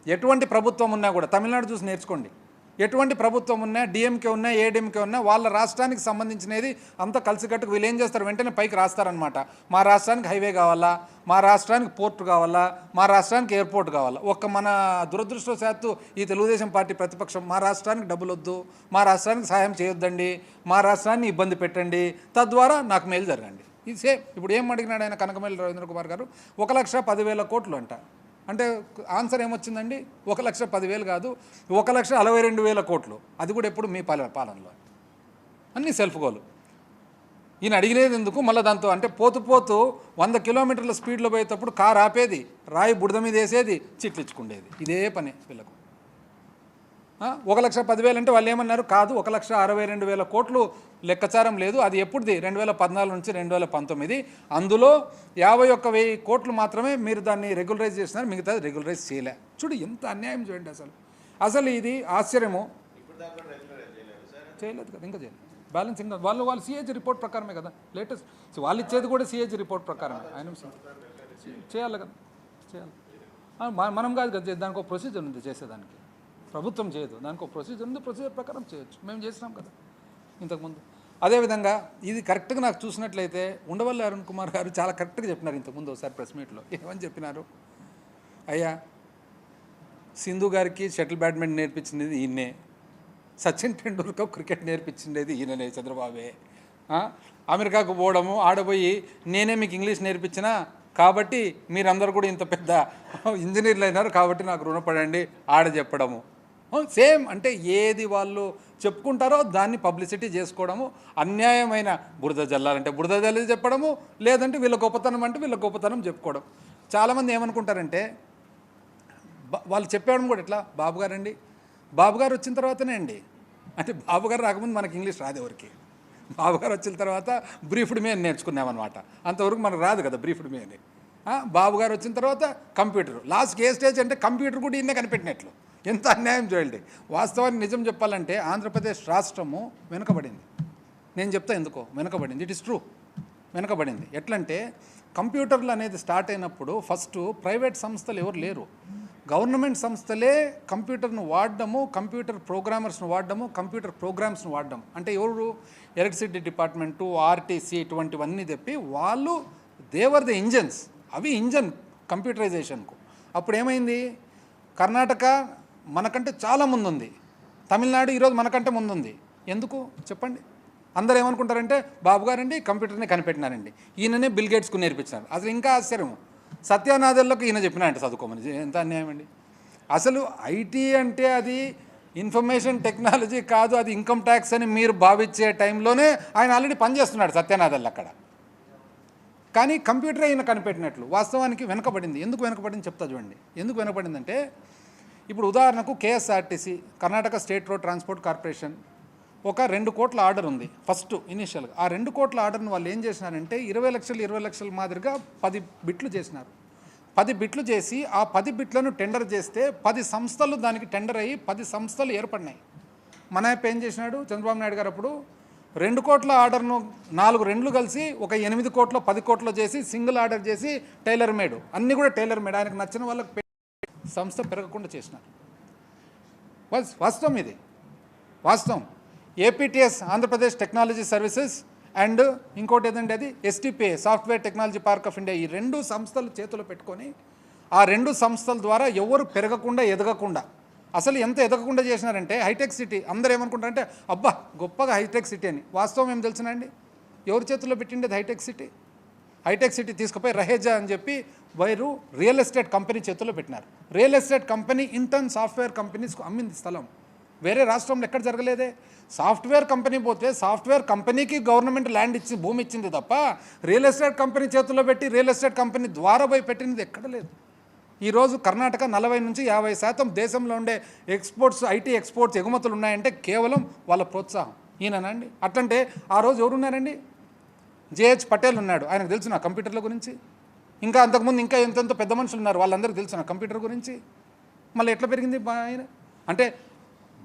ఎటువంటి ప్రభుత్వం ఉన్నా కూడా తమిళనాడు చూసి నేర్చుకోండి. ఎటువంటి ప్రభుత్వం ఉన్నా, డిఎంకే ఉన్నా, ఏడీఎంకే ఉన్నా, వాళ్ళ రాష్ట్రానికి సంబంధించినది అంతా కలిసికట్టుకు వీళ్ళు ఏం చేస్తారు, వెంటనే పైకి రాస్తారనమాట. మా రాష్ట్రానికి హైవే కావాలా, మా రాష్ట్రానికి పోర్టు కావాలా, మా రాష్ట్రానికి ఎయిర్పోర్ట్ కావాలా. మన దురదృష్టవశాత్తు ఈ తెలుగుదేశం పార్టీ ప్రతిపక్షం మా రాష్ట్రానికి డబ్బులు వద్దు, మా రాష్ట్రానికి సహాయం చేయొద్దండి, మా రాష్ట్రాన్ని ఇబ్బంది పెట్టండి, తద్వారా నాకు మేలు జరగండి. ఇది సేమ్. ఇప్పుడు ఏం అడిగినాడు ఆయన కనకమేడల రవీంద్ర కుమార్ గారు? 1,10,000 కోట్లు అంట. అంటే ఆన్సర్ ఏమొచ్చిందండి? 1,10,000 కాదు, 1,62,000 కోట్లు. అది కూడా ఎప్పుడు మీ పాలనలో. అన్నీ సెల్ఫ్ గోలు. ఈయన అడిగినది ఎందుకు? మళ్ళీ దాంతో అంటే పోతూ 100 కిలోమీటర్ల స్పీడ్లో పోయేటప్పుడు కారు ఆపేది, రాయి బుడద మీద వేసేది, చిట్లించుకుండేది. ఇదే పని వీళ్ళకు. 1,10,000 అంటే వాళ్ళు ఏమన్నారు? కాదు, 1,62,000 కోట్లు లెక్కచారం లేదు. అది ఎప్పుడుది? 2014 నుంచి 2019. అందులో 51,000 కోట్లు మాత్రమే మీరు దాన్ని రెగ్యులరైజ్ చేసినారు, మిగతాది రెగ్యులరైజ్ చేయలే. చూడు ఎంత అన్యాయం చూడండి. అసలు ఇది ఆశ్చర్యము. చేయలేదు కదా, ఇంకా చేయలేదు. బ్యాలెన్స్ ఇంకా వాళ్ళు సిఏజీ రిపోర్ట్ ప్రకారమే కదా లేటెస్ట్. వాళ్ళు ఇచ్చేది కూడా సిఏజీ రిపోర్ట్ ప్రకారమే. ఆయన చేయాలి కదా, చేయాలి. మనం కాదు కదా, దానికి ఒక ప్రొసీజర్ ఉంది చేసేదానికి. ప్రభుత్వం చేయదు, దానికి ఒక ప్రొసీజర్ ఉంది, ప్రొసీజర్ ప్రకారం చేయొచ్చు. మేము చేసినాం కదా ఇంతకుముందు. అదేవిధంగా ఇది కరెక్ట్గా నాకు చూసినట్లయితే ఉండవల్లి అరుణ్ కుమార్ గారు చాలా కరెక్ట్గా చెప్పినారు ఇంతకుముందు ఒకసారి ప్రెస్ మీట్లో. ఏమని చెప్పినారు? అయ్యా, సింధు గారికి షటిల్ బ్యాడ్మింటన్ నేర్పించినది ఈయనే, సచిన్ టెండూల్కర్ క్రికెట్ నేర్పించిండేది ఈయననే, చంద్రబాబే. అమెరికాకు పోవడము, ఆడపోయి నేనే మీకు ఇంగ్లీష్ నేర్పించినా కాబట్టి మీరందరూ కూడా ఇంత పెద్ద ఇంజనీర్లు అయినారు కాబట్టి నాకు రుణపడండి ఆడ చెప్పడము. సేమ్. అంటే ఏది వాళ్ళు చెప్పుకుంటారో దాన్ని పబ్లిసిటీ చేసుకోవడము, అన్యాయమైన బురద జల్లాలంటే బురద జల్లి చెప్పడము, లేదంటే వీళ్ళ గొప్పతనం అంటే వీళ్ళ గొప్పతనం చెప్పుకోవడం. చాలామంది ఏమనుకుంటారంటే వాళ్ళు చెప్పేయడం కూడా ఎట్లా, బాబు గారండి, బాబు గారు వచ్చిన తర్వాతనే అండి. అంటే బాబు గారు రాకముందు మనకి ఇంగ్లీష్ రాదు ఎవరికి. బాబు గారు వచ్చిన తర్వాత బ్రీఫ్డ్ మే అని నేర్చుకున్నామన్నమాట. అంతవరకు మనకు రాదు కదా బ్రీఫ్డ్ మే అని. బాబు గారు వచ్చిన తర్వాత కంప్యూటర్, లాస్ట్కి ఏ స్టేజ్ అంటే కంప్యూటర్ కూడా ఈయనే కనిపెట్టినట్లు. ఎంత అన్యాయం చూడండి. వాస్తవానికి నిజం చెప్పాలంటే ఆంధ్రప్రదేశ్ రాష్ట్రము వెనుకబడింది. నేను చెప్తా ఎందుకో వెనుకబడింది. ఇట్ ఇస్ ట్రూ, వెనుకబడింది. ఎట్లంటే కంప్యూటర్లు అనేది స్టార్ట్ అయినప్పుడు ఫస్ట్ ప్రైవేట్ సంస్థలు ఎవరు లేరు, గవర్నమెంట్ సంస్థలే కంప్యూటర్ను వాడడము, కంప్యూటర్ ప్రోగ్రామర్స్ను వాడడము, కంప్యూటర్ ప్రోగ్రామ్స్ను వాడడం. అంటే ఎవరు? ఎలక్ట్రిసిటీ డిపార్ట్మెంటు, ఆర్టీసీ, ఇటువంటివన్నీ చెప్పి వాళ్ళు దేవర్ ద ఇంజన్స్. అవి ఇంజన్ కంప్యూటరైజేషన్కు. అప్పుడు ఏమైంది? కర్ణాటక మనకంటే చాలా ముందుంది, తమిళనాడు ఈరోజు మనకంటే ముందుంది. ఎందుకు చెప్పండి? అందరూ ఏమనుకుంటారంటే బాబు గారండి కంప్యూటర్ని కనిపెట్టినారండి, ఈయననే బిల్ గేట్స్కు నేర్పించినారు. అసలు ఇంకా ఆశ్చర్యము, సత్యానాథల్లోకి ఈయన చెప్పినారంటే చదువుకోమని. ఎంత అన్యాయం అండి. అసలు ఐటీ అంటే అది ఇన్ఫర్మేషన్ టెక్నాలజీ కాదు, అది ఇన్కమ్ ట్యాక్స్ అని మీరు భావించే టైంలోనే ఆయన ఆల్రెడీ పనిచేస్తున్నాడు సత్యనాథల్ అక్కడ. కానీ కంప్యూటర్ అయిన కనిపెట్టినట్లు వాస్తవానికి వెనకబడింది. ఎందుకు వెనకబడింది చెప్తా చూడండి. ఎందుకు వెనకబడిందంటే, ఇప్పుడు ఉదాహరణకు KSRTC, Karnataka state road transport corporation, ఒక 2 కోట్ల ఆర్డర్ ఉంది ఫస్ట్ ఇనీషియల్గా. ఆ 2 కోట్ల ఆర్డర్ని వాళ్ళు ఏం చేసినారంటే 20 లక్షల మాదిరిగా 10 బిట్లు చేసినారు. 10 బిట్లు చేసి ఆ 10 బిట్లను టెండర్ చేస్తే 10 సంస్థలు దానికి టెండర్ అయ్యి 10 సంస్థలు ఏర్పడినాయి. మన యాప్ ఏం చేసినాడు చంద్రబాబు నాయుడు గారు అప్పుడు 2 కోట్ల ఆర్డర్ను 4 రెండ్లు కలిసి ఒక 8 కోట్లు 10 కోట్లు చేసి సింగిల్ ఆర్డర్ చేసి టైలర్ మేడ్, అన్నీ కూడా టైలర్ మేడ్, ఆయనకు నచ్చిన వాళ్ళకి సంస్థ పెరగకుండా చేసినారు. వాస్తవం ఇది, వాస్తవం. APTS Andhra Pradesh technology services and ఇంకోటి ఏదంటే అది STPA software technology park of India, ఈ 2 సంస్థలు చేతిలో పెట్టుకొని ఆ 2 సంస్థల ద్వారా ఎవరు పెరగకుండా ఎదగకుండా, అసలు ఎంత ఎదగకుండా చేసినారంటే హైటెక్ సిటీ అందరూ ఏమనుకుంటారంటే అబ్బా గొప్పగా హైటెక్ సిటీ అని. వాస్తవం ఏం తెలుసునండి, ఎవరి చేతుల్లో పెట్టిండేది హైటెక్ సిటీ? హైటెక్ సిటీ తీసుకుపోయి రహేజా అని చెప్పి వైరు రియల్ ఎస్టేట్ కంపెనీ చేతుల్లో పెట్టినారు. Real estate company intern software కంపెనీస్కు అమ్మింది స్థలం. వేరే రాష్ట్రంలో ఎక్కడ జరగలేదే. సాఫ్ట్వేర్ కంపెనీ పోతే సాఫ్ట్వేర్ కంపెనీకి గవర్నమెంట్ ల్యాండ్ ఇచ్చి భూమి ఇచ్చింది తప్ప రియల్ ఎస్టేట్ కంపెనీ చేతుల్లో పెట్టి రియల్ ఎస్టేట్ కంపెనీ ద్వారా పోయి పెట్టినది ఎక్కడ లేదు. ఈరోజు కర్ణాటక 40 నుంచి 50% దేశంలో ఉండే ఎక్స్పోర్ట్స్, ఐటీ ఎక్స్పోర్ట్స్ ఎగుమతులు ఉన్నాయంటే కేవలం వాళ్ళ ప్రోత్సాహం. ఈయనండి. అట్లంటే ఆ రోజు ఎవరున్నారండి? జేహెచ్ పటేల్ ఉన్నాడు, ఆయనకు తెలుసు నా కంప్యూటర్ల గురించి. ఇంకా అంతకుముందు ఇంకా ఎంతెంతో పెద్ద మనుషులు ఉన్నారు, వాళ్ళందరికీ తెలుసు నా కంప్యూటర్ గురించి. మళ్ళీ ఎట్లా పెరిగింది ఆయన? అంటే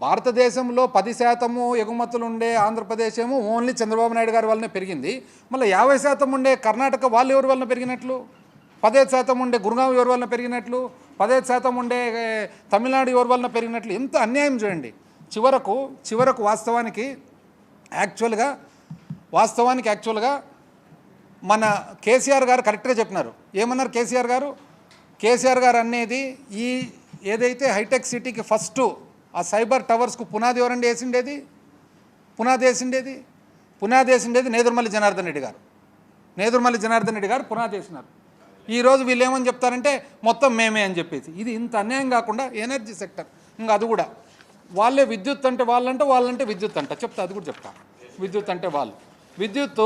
భారతదేశంలో 10% ఎగుమతులు ఉండే ఆంధ్రప్రదేశ్ ఏమో ఓన్లీ చంద్రబాబు నాయుడు గారి వల్లనే పెరిగింది. మళ్ళీ 50% ఉండే కర్ణాటక వాళ్ళు ఎవరి వలన పెరిగినట్లు, 15% ఉండే గురుగావ్ ఎవరి వలన పెరిగినట్లు, 15% ఉండే తమిళనాడు ఎవరి వలన పెరిగినట్లు. ఎంత అన్యాయం చూడండి. చివరకు వాస్తవానికి యాక్చువల్గా మన కేసీఆర్ గారు కరెక్ట్గా చెప్పినారు. ఏమన్నారు కేసీఆర్ గారు అనేది, ఈ ఏదైతే హైటెక్ సిటీకి ఫస్ట్ ఆ సైబర్ టవర్స్కు పునాది ఎవరండి వేసిండేది? పునాది వేసిండేది నేదురుమల్లి జనార్దన్ రెడ్డి గారు పునాది వేసినారు. ఈరోజు వీళ్ళు ఏమని చెప్తారంటే మొత్తం మేమే అని చెప్పేసి. ఇది ఇంత అన్యాయం కాకుండా ఎనర్జీ సెక్టర్, ఇంకా అది కూడా వాళ్ళే విద్యుత్ అంటే వాళ్ళంటే విద్యుత్ అంట చెప్తా, అది కూడా చెప్తా. విద్యుత్ అంటే వాళ్ళు విద్యుత్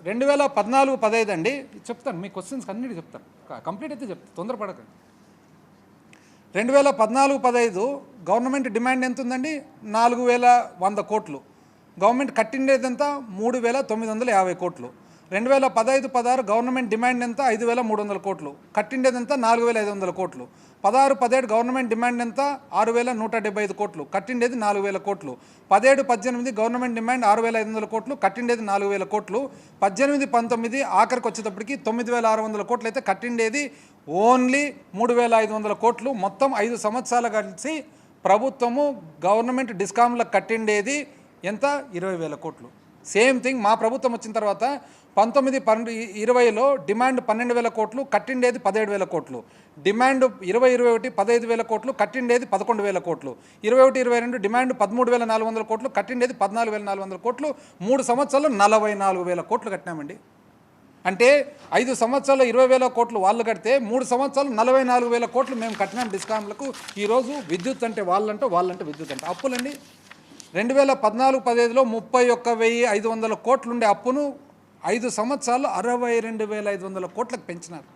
2014-15 అండి. చెప్తాను మీ క్వశ్చన్స్ అన్నిటి చెప్తాను, కంప్లీట్ అయితే చెప్తాను, తొందరపడకండి. 2014-15 గవర్నమెంట్ డిమాండ్ ఎంత ఉందండి? 4100 కోట్లు. గవర్నమెంట్ కట్టిండేదంతా 3950 కోట్లు. 2015-16 గవర్నమెంట్ డిమాండ్ ఎంత? 5300 కోట్లు. కట్టిండేదంతా 4500 కోట్లు. 16-17 గవర్నమెంట్ డిమాండ్ ఎంత? 6175 కోట్లు. కట్టిండేది 4000 కోట్లు. 17-18 గవర్నమెంట్ డిమాండ్ 6500 కోట్లు. కట్టిండేది 4000 కోట్లు. 18-19 ఆఖరికి వచ్చేటప్పటికి 9600 కోట్లు అయితే కట్టిండేది ఓన్లీ 3500 కోట్లు. మొత్తం 5 సంవత్సరాలు కలిసి ప్రభుత్వము గవర్నమెంట్ డిస్కామ్లకు కట్టిండేది ఎంత? 20,000 కోట్లు. సేమ్ థింగ్ మా ప్రభుత్వం వచ్చిన తర్వాత 19-20లో డిమాండ్ 12,000 కోట్లు, కట్టిండేది 17,000 కోట్లు. డిమాండ్ 20-21 15,000 కోట్లు, కట్టిండేది 11,000 కోట్లు. 21-22 డిమాండ్ 13,400 కోట్లు, కట్టిండేది 14,400 కోట్లు. 3 సంవత్సరాలు 44,000 కోట్లు కట్టినామండి. అంటే 5 సంవత్సరాలు 20,000 కోట్లు వాళ్ళు కడితే 3 సంవత్సరాలు 44,000 కోట్లు మేము కట్టినాం డిస్కామ్లకు. ఈరోజు విద్యుత్ అంటే వాళ్ళంటే విద్యుత్ అంటే అప్పులండి. 2014-15లో 31,500 కోట్లు ఉండే అప్పును 5 సంవత్సరాలు 62,500 కోట్లకు పెంచినారు.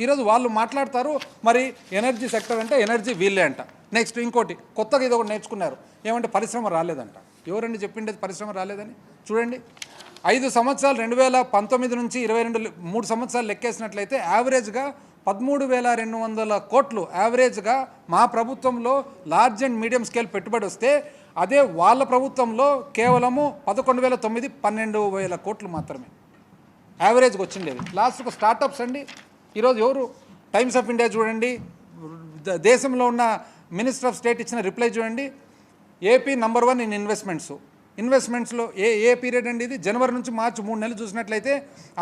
ఈరోజు వాళ్ళు మాట్లాడతారు మరి ఎనర్జీ సెక్టర్ అంటే ఎనర్జీ వీళ్ళే అంట. నెక్స్ట్ ఇంకోటి కొత్తగా ఇది ఒకటి నేర్చుకున్నారు, ఏమంటే పరిశ్రమ రాలేదంట. ఎవరండి చెప్పిండేది పరిశ్రమ రాలేదని? చూడండి, 5 సంవత్సరాలు 2019 నుంచి 22 3 సంవత్సరాలు లెక్కేసినట్లయితే యావరేజ్గా 13,200 కోట్లు యావరేజ్గా మా ప్రభుత్వంలో లార్జ్ అండ్ మీడియం స్కేల్ పెట్టుబడి వస్తే, అదే వాళ్ళ ప్రభుత్వంలో కేవలము 11,900 12,000 కోట్లు మాత్రమే యావరేజ్గా వచ్చిండేది. లాస్ట్కు స్టార్టప్స్ అండి. ఈరోజు ఎవరు? టైమ్స్ ఆఫ్ ఇండియా చూడండి, దేశంలో ఉన్న మినిస్టర్ ఆఫ్ స్టేట్ ఇచ్చిన రిప్లై చూడండి. ఏపీ నంబర్ 1 ఇన్ ఇన్వెస్ట్మెంట్స్లో ఏ పీరియడ్ అండి ఇది? జనవరి నుంచి మార్చి 3 నెలలు చూసినట్లయితే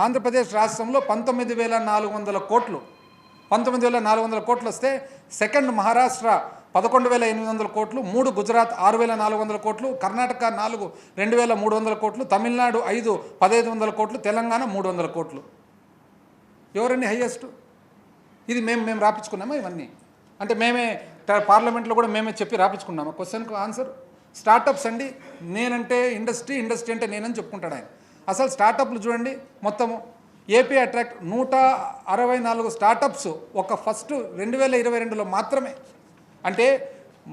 ఆంధ్రప్రదేశ్ రాష్ట్రంలో 19,400 కోట్లు 19,400 కోట్లు వస్తే, సెకండ్ మహారాష్ట్ర 11,800 కోట్లు, 3 గుజరాత్ 6,400 కోట్లు, కర్ణాటక 4 2,300 కోట్లు, తమిళనాడు 5 1,500 కోట్లు, తెలంగాణ 300 కోట్లు. ఎవరండి హైయెస్ట్? ఇది మేము రాపించుకున్నామా ఇవన్నీ? అంటే మేమే పార్లమెంట్లో కూడా మేమే చెప్పి రాపించుకున్నాము. క్వశ్చన్కు ఆన్సర్ స్టార్టప్స్ అండి. నేనంటే ఇండస్ట్రీ, ఇండస్ట్రీ అంటే నేనని చెప్పుకుంటాడు ఆయన. అసలు స్టార్టప్లు చూడండి, మొత్తము ఏపీ అట్రాక్ట్ 164 స్టార్టప్స్ ఒక ఫస్ట్ 2022లో మాత్రమే. అంటే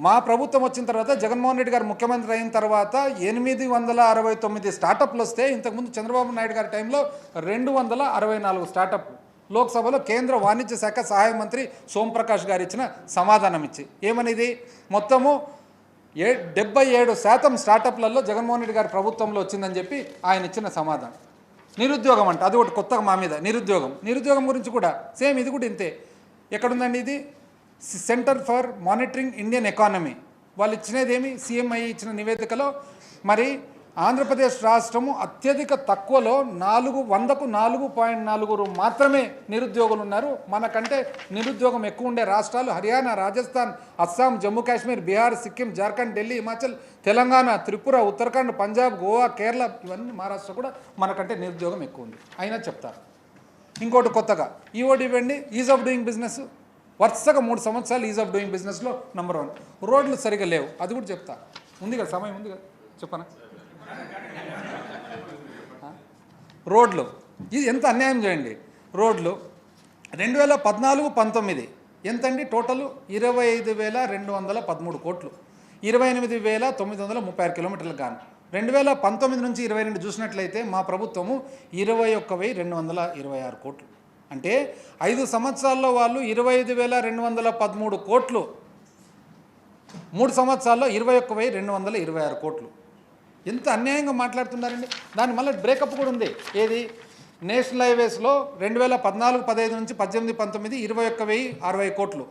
మా ప్రభుత్వం వచ్చిన తర్వాత జగన్మోహన్ రెడ్డి గారు ముఖ్యమంత్రి అయిన తర్వాత 869 స్టార్టప్లు వస్తే, ఇంతకుముందు చంద్రబాబు నాయుడు గారి టైంలో 264 స్టార్టప్లు. లోక్సభలో కేంద్ర వాణిజ్య శాఖ సహాయ మంత్రి సోంప్రకాష్ గారు ఇచ్చిన సమాధానం ఇచ్చి ఏమనేది, మొత్తము 77% స్టార్టప్లలో జగన్మోహన్ రెడ్డి గారి ప్రభుత్వంలో వచ్చిందని చెప్పి ఆయన ఇచ్చిన సమాధానం. నిరుద్యోగం అంటే అది ఒకటి కొత్తగా మా మీద నిరుద్యోగం గురించి కూడా సేమ్ ఇది కూడా ఇంతే. ఎక్కడుందండి ఇది? Centre for monitoring Indian economy వాళ్ళు ఇచ్చినది ఏమి, సిఎంఐ ఇచ్చిన నివేదికలో మరి ఆంధ్రప్రదేశ్ రాష్ట్రము అత్యధిక తక్కువలో 100కు 4.4 మాత్రమే నిరుద్యోగులు ఉన్నారు. మనకంటే నిరుద్యోగం ఎక్కువ ఉండే రాష్ట్రాలు హర్యానా, రాజస్థాన్, అస్సాం, జమ్మూ కాశ్మీర్, బీహార్, సిక్కిం, జార్ఖండ్, ఢిల్లీ, హిమాచల్, తెలంగాణ, త్రిపుర, ఉత్తరాఖండ్, పంజాబ్, గోవా, కేరళ, ఇవన్నీ మహారాష్ట్ర కూడా మనకంటే నిరుద్యోగం ఎక్కువ ఉంది అయినా చెప్తారు. ఇంకోటి కొత్తగా ఈఓడి ఇవ్వండి, ఈజ్ ఆఫ్ డూయింగ్ బిజినెస్ వరుసగా 3 సంవత్సరాలు ఈజ్ ఆఫ్ డూయింగ్ బిజినెస్లో నంబర్ 1. రోడ్లు సరిగా లేవు, అది కూడా చెప్తా. ఉంది కదా, సమయం ఉంది కదా, చెప్పనా? రోడ్లు ఇది ఎంత అన్యాయం చేయండి. రోడ్లు 2014-19 ఎంతండి టోటల్? 25,213 కోట్లు, 28,936 కిలోమీటర్లకు గాను. 2019 నుంచి 22 చూసినట్లయితే మా ప్రభుత్వము 21,226 కోట్లు. అంటే 5 సంవత్సరాల్లో వాళ్ళు 25,213 కోట్లు, 3 సంవత్సరాల్లో 21,226 కోట్లు. ఎంత అన్యాయంగా మాట్లాడుతున్నారండి. దాని మళ్ళీ బ్రేకప్ కూడా ఉంది. ఏది? నేషనల్ హైవేస్లో 2014-15 నుంచి 18-19 21,060 కోట్లు.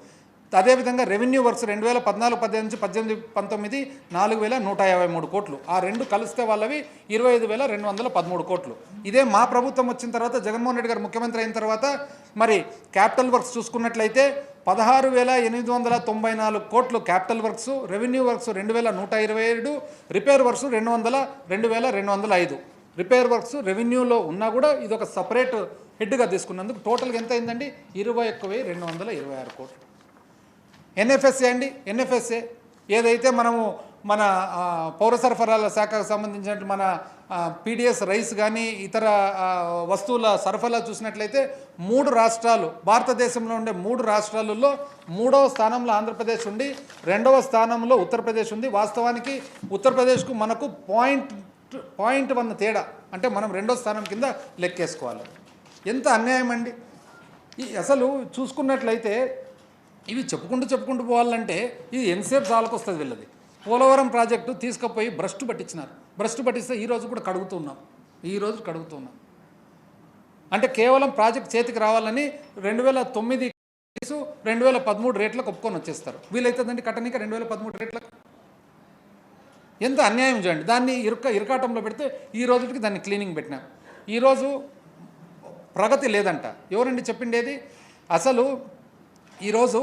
అదేవిధంగా రెవెన్యూ వర్క్స్ 2014-15 నుంచి 18-19 4,153 కోట్లు. ఆ రెండు కలిస్తే వాళ్ళవి 25,213 కోట్లు. ఇదే మా ప్రభుత్వం వచ్చిన తర్వాత జగన్మోహన్ రెడ్డి గారు ముఖ్యమంత్రి అయిన తర్వాత మరి క్యాపిటల్ వర్క్స్ చూసుకున్నట్లయితే 16,894 కోట్లు capital works, revenue works 2,127, repair works 2,205. Repair works రెవెన్యూలో ఉన్నా కూడా ఇది ఒక సపరేట్ హెడ్గా తీసుకున్నందుకు టోటల్గా ఎంత అయిందండి? 21,226 కోట్లు. ఎన్ఎఫ్ఎస్ఏ అండి, ఎన్ఎఫ్ఎస్ఏ ఏదైతే మనము మన పౌర సరఫరాల శాఖకు సంబంధించిన మన పీడిఎస్ రైస్ కానీ ఇతర వస్తువుల సరఫరా చూసినట్లయితే 3 రాష్ట్రాలు, భారతదేశంలో ఉండే 3 రాష్ట్రాలలో 3వ స్థానంలో ఆంధ్రప్రదేశ్ ఉండి 2వ స్థానంలో ఉత్తరప్రదేశ్ ఉంది. వాస్తవానికి ఉత్తరప్రదేశ్కు మనకు 0.1 తేడా, అంటే మనం 2వ స్థానం కింద లెక్కేసుకోవాలి. ఎంత అన్యాయం అండి. అసలు చూసుకున్నట్లయితే ఇవి చెప్పుకుంటూ పోవాలంటే ఇది ఎంతసేపు చాలకు వస్తుంది వీళ్ళది. పోలవరం ప్రాజెక్టు తీసుకుపోయి భ్రష్టు పట్టించినారు. భ్రష్టు పట్టిస్తే ఈరోజు కడుగుతున్నాం. అంటే కేవలం ప్రాజెక్ట్ చేతికి రావాలని 2009 2013 రేట్లకు ఒప్పుకొని వచ్చేస్తారు. వీలైతుందండి కట్టనిక 2013 రేట్లకు. ఎంత అన్యాయం చేయండి. దాన్ని ఇరకాటంలో పెడితే ఈ రోజుకి దాన్ని క్లీనింగ్ పెట్టినాం. ఈరోజు ప్రగతి లేదంట. ఎవరండి చెప్పిండేది? అసలు ఈరోజు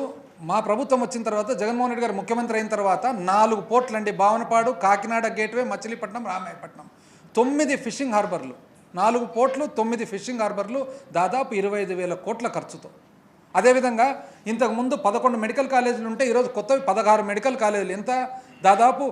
మా ప్రభుత్వం వచ్చిన తర్వాత జగన్మోహన్ రెడ్డి గారు ముఖ్యమంత్రి అయిన తర్వాత 4 పోర్ట్లు అండి, భావనపాడు, కాకినాడ గేట్వే, మచిలీపట్నం, రామాయపట్నం, 9 ఫిషింగ్ హార్బర్లు, 4 పోర్ట్లు, 9 ఫిషింగ్ హార్బర్లు, దాదాపు 25,000 కోట్ల ఖర్చుతో. అదేవిధంగా ఇంతకుముందు 11 మెడికల్ కాలేజీలు ఉంటే ఈరోజు కొత్తవి 16 మెడికల్ కాలేజీలు, ఎంత? దాదాపు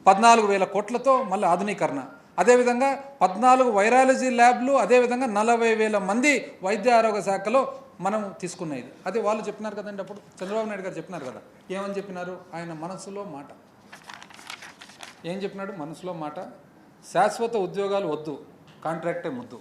14,000 కోట్లతో మళ్ళీ ఆధునీకరణ. అదేవిధంగా 14 వైరాలజీ ల్యాబ్లు, అదేవిధంగా 40,000 మంది వైద్య ఆరోగ్య శాఖలో మనం తీసుకునేది. అదే వాళ్ళు చెప్పినారు కదండి, అప్పుడు చంద్రబాబు నాయుడు గారు చెప్పినారు కదా. ఏమని చెప్పినారు? ఆయన మనసులో మాట ఏం చెప్పినాడు? మనసులో మాట, శాశ్వత ఉద్యోగాలు వద్దు, కాంట్రాక్టే ముద్దు.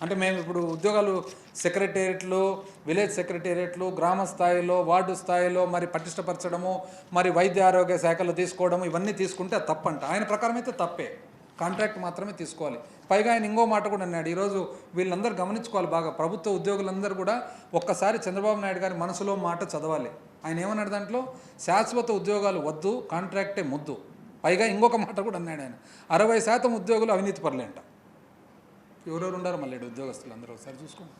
అంటే మేము ఇప్పుడు ఉద్యోగాలు సెక్రటేరియట్లు, విలేజ్ సెక్రటేరియట్లు, గ్రామ స్థాయిలో, వార్డు స్థాయిలో మరి పటిష్టపరచడము, మరి వైద్య ఆరోగ్య శాఖలు తీసుకోవడము, ఇవన్నీ తీసుకుంటే అది తప్పంట. ఆయన ప్రకారం అయితే తప్పే, కాంట్రాక్ట్ మాత్రమే తీసుకోవాలి. పైగా ఆయన ఇంకో మాట కూడా అన్నాడు. ఈరోజు వీళ్ళందరూ గమనించుకోవాలి బాగా, ప్రభుత్వ ఉద్యోగులందరూ కూడా ఒక్కసారి చంద్రబాబు నాయుడు గారి మనసులో మాట చదవాలి. ఆయన ఏమన్నాడు దాంట్లో? శాశ్వత ఉద్యోగాలు వద్దు, కాంట్రాక్టే ముద్దు. పైగా ఇంకొక మాట కూడా అన్నాడు ఆయన, 60% ఉద్యోగులు అవినీతి పరులేంట. ఎవరెవరు ఉన్నారు మళ్ళీ ఉద్యోగస్తులు అందరూ ఒకసారి చూసుకోండి.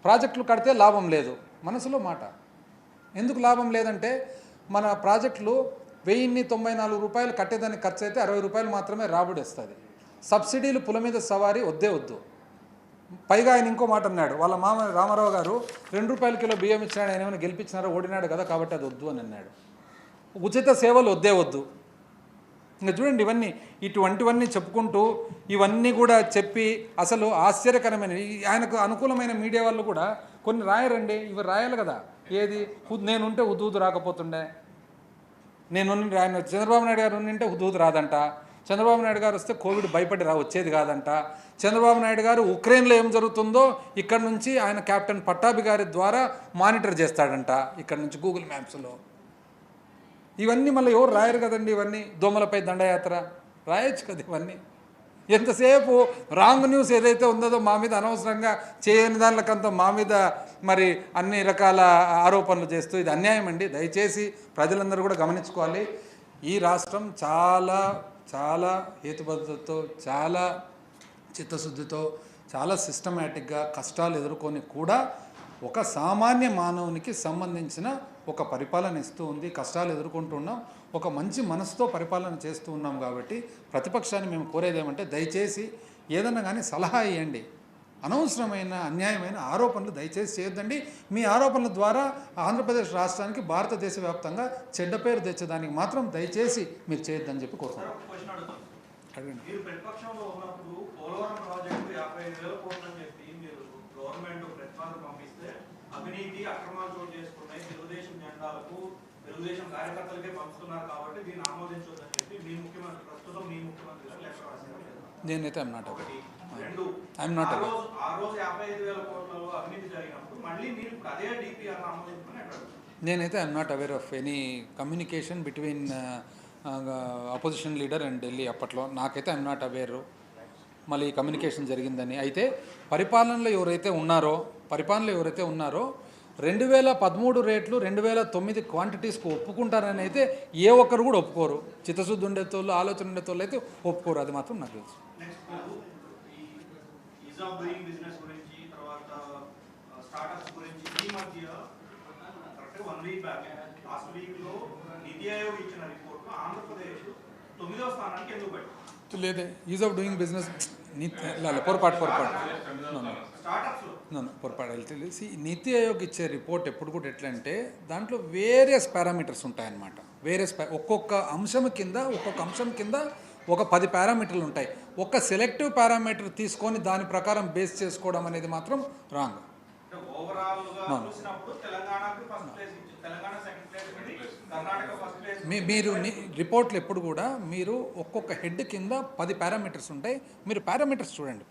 ప్రాజెక్టులు కడితే లాభం లేదు, మనసులో మాట. ఎందుకు లాభం లేదంటే మన ప్రాజెక్టులు 1,094 రూపాయలు కట్టేదానికి ఖర్చు అయితే 60 రూపాయలు మాత్రమే రాబడి వస్తుంది. సబ్సిడీలు పుల మీద సవారీ వద్దు. పైగా ఆయన ఇంకో మాట అన్నాడు, వాళ్ళ మామ రామారావు గారు ₹2 కిలో బియ్యం ఇచ్చినాడు, ఆయన ఏమైనా గెలిపించినారో, ఓడినాడు కదా కాబట్టి అది వద్దు అని అన్నాడు. ఉచిత సేవలు వద్దే వద్దు. ఇంకా చూడండి ఇటువంటివన్నీ చెప్పుకుంటూ ఇవన్నీ కూడా చెప్పి అసలు ఆశ్చర్యకరమైన ఆయనకు అనుకూలమైన మీడియా వాళ్ళు కూడా కొన్ని రాయరండి. ఇవి రాయాలి కదా. ఏది నేనుంటే హుదూదు రాకపోతుండే, ఆయన చంద్రబాబు నాయుడు గారు ఉంటే హుదూదు రాదంట, చంద్రబాబు నాయుడు గారు వస్తే కోవిడ్ భయపడి వచ్చేది కాదంట, చంద్రబాబు నాయుడు గారు ఉక్రెయిన్లో ఏం జరుగుతుందో ఇక్కడ నుంచి ఆయన కెప్టెన్ పట్టాభి గారి ద్వారా మానిటర్ చేస్తాడంట, ఇక్కడ నుంచి గూగుల్ మ్యాప్స్లో. ఇవన్నీ మళ్ళీ ఎవరు రాయరు కదండి. ఇవన్నీ దోమలపై దండయాత్ర రాయొచ్చు కదా. ఇవన్నీ ఎంతసేపు రాంగ్ న్యూస్ ఏదైతే ఉందో మా మీద అనవసరంగా చేయని దానికంతా మా మీద మరి అన్ని రకాల ఆరోపణలు చేస్తూ ఇది అన్యాయం అండి. దయచేసి ప్రజలందరూ కూడా గమనించుకోవాలి. ఈ రాష్ట్రం చాలా చాలా హేతుబద్ధతతో, చాలా చిత్తశుద్ధితో, చాలా సిస్టమేటిక్గా కష్టాలు ఎదుర్కొని కూడా ఒక సామాన్య మానవునికి సంబంధించిన ఒక పరిపాలన ఇస్తూ ఉంది. కష్టాలు ఎదుర్కొంటున్నాం, ఒక మంచి మనసుతో పరిపాలన చేస్తూ ఉన్నాం. కాబట్టి ప్రతిపక్షాన్ని మేము కోరేది ఏమంటే దయచేసి ఏదన్నా కానీ సలహా ఇవ్వండి. అనవసరమైన అన్యాయమైన ఆరోపణలు దయచేసి చేయొద్దండి. మీ ఆరోపణల ద్వారా ఆంధ్రప్రదేశ్ రాష్ట్రానికి భారతదేశ వ్యాప్తంగా చెడ్డ పేరు తెచ్చేదానికి మాత్రం దయచేసి మీరు చేయొద్దని చెప్పి కోరుతున్నాను. అవినీతి అక్రమాలు చోటు చేసుకున్నాయి, తెలుగుదేశం జెండాలకు తెలుగుదేశం కార్యకర్తలకే పంచుతున్నారు కాబట్టి దీన్ని ఆమోదించొద్దని చెప్పి మీ ముఖ్యమంత్రి ప్రస్తుతం మీ ముఖ్యమంత్రి గారు లెటర్ రాశారు. నేనైతే ఐఎమ్ నాట్ అవైర్. ఆ రోజు 55,000 కోట్లలో అవినీతి జరిగినప్పుడు మళ్ళీ మీరు అదే డిపిఆర్ ఆమోదించమని అంటారు. నేనైతే I'm not aware of any communication between opposition leader and Delhi అప్పట్లో. నాకైతే ఐఎమ్ నాట్ అవేర్ మళ్ళీ కమ్యూనికేషన్ జరిగిందని. అయితే పరిపాలనలో ఎవరైతే ఉన్నారో 2013 రేట్లు 2009 క్వాంటిటీస్కి ఒప్పుకుంటారని అయితే ఏ ఒక్కరు కూడా ఒప్పుకోరు. చిత్తశుద్ధి ఉండేతోళ్ళు, ఆలోచన ఉండేతోళ్ళు అయితే ఒప్పుకోరు. అది మాత్రం నాకు తెలుసు. లేదే ఈజ్ ఆఫ్ డూయింగ్ బిజినెస్ పొరపాటు తెలిసి నీతి ఆయోగ్ ఇచ్చే రిపోర్ట్ ఎప్పుడు కూడా ఎట్లా అంటే దాంట్లో వేరియస్ పారామీటర్స్ ఉంటాయన్నమాట. ఒక్కొక్క అంశం కింద ఒక 10 పారామీటర్లు ఉంటాయి. ఒక సెలెక్టివ్ పారామీటర్ తీసుకొని దాని ప్రకారం బేస్ చేసుకోవడం అనేది మాత్రం రాంగ్. మీరు రిపోర్ట్లు ఎప్పుడు కూడా మీరు ఒక్కొక్క హెడ్ కింద 10 పారామీటర్స్ ఉంటాయి. మీరు పారామీటర్స్ చూడండి.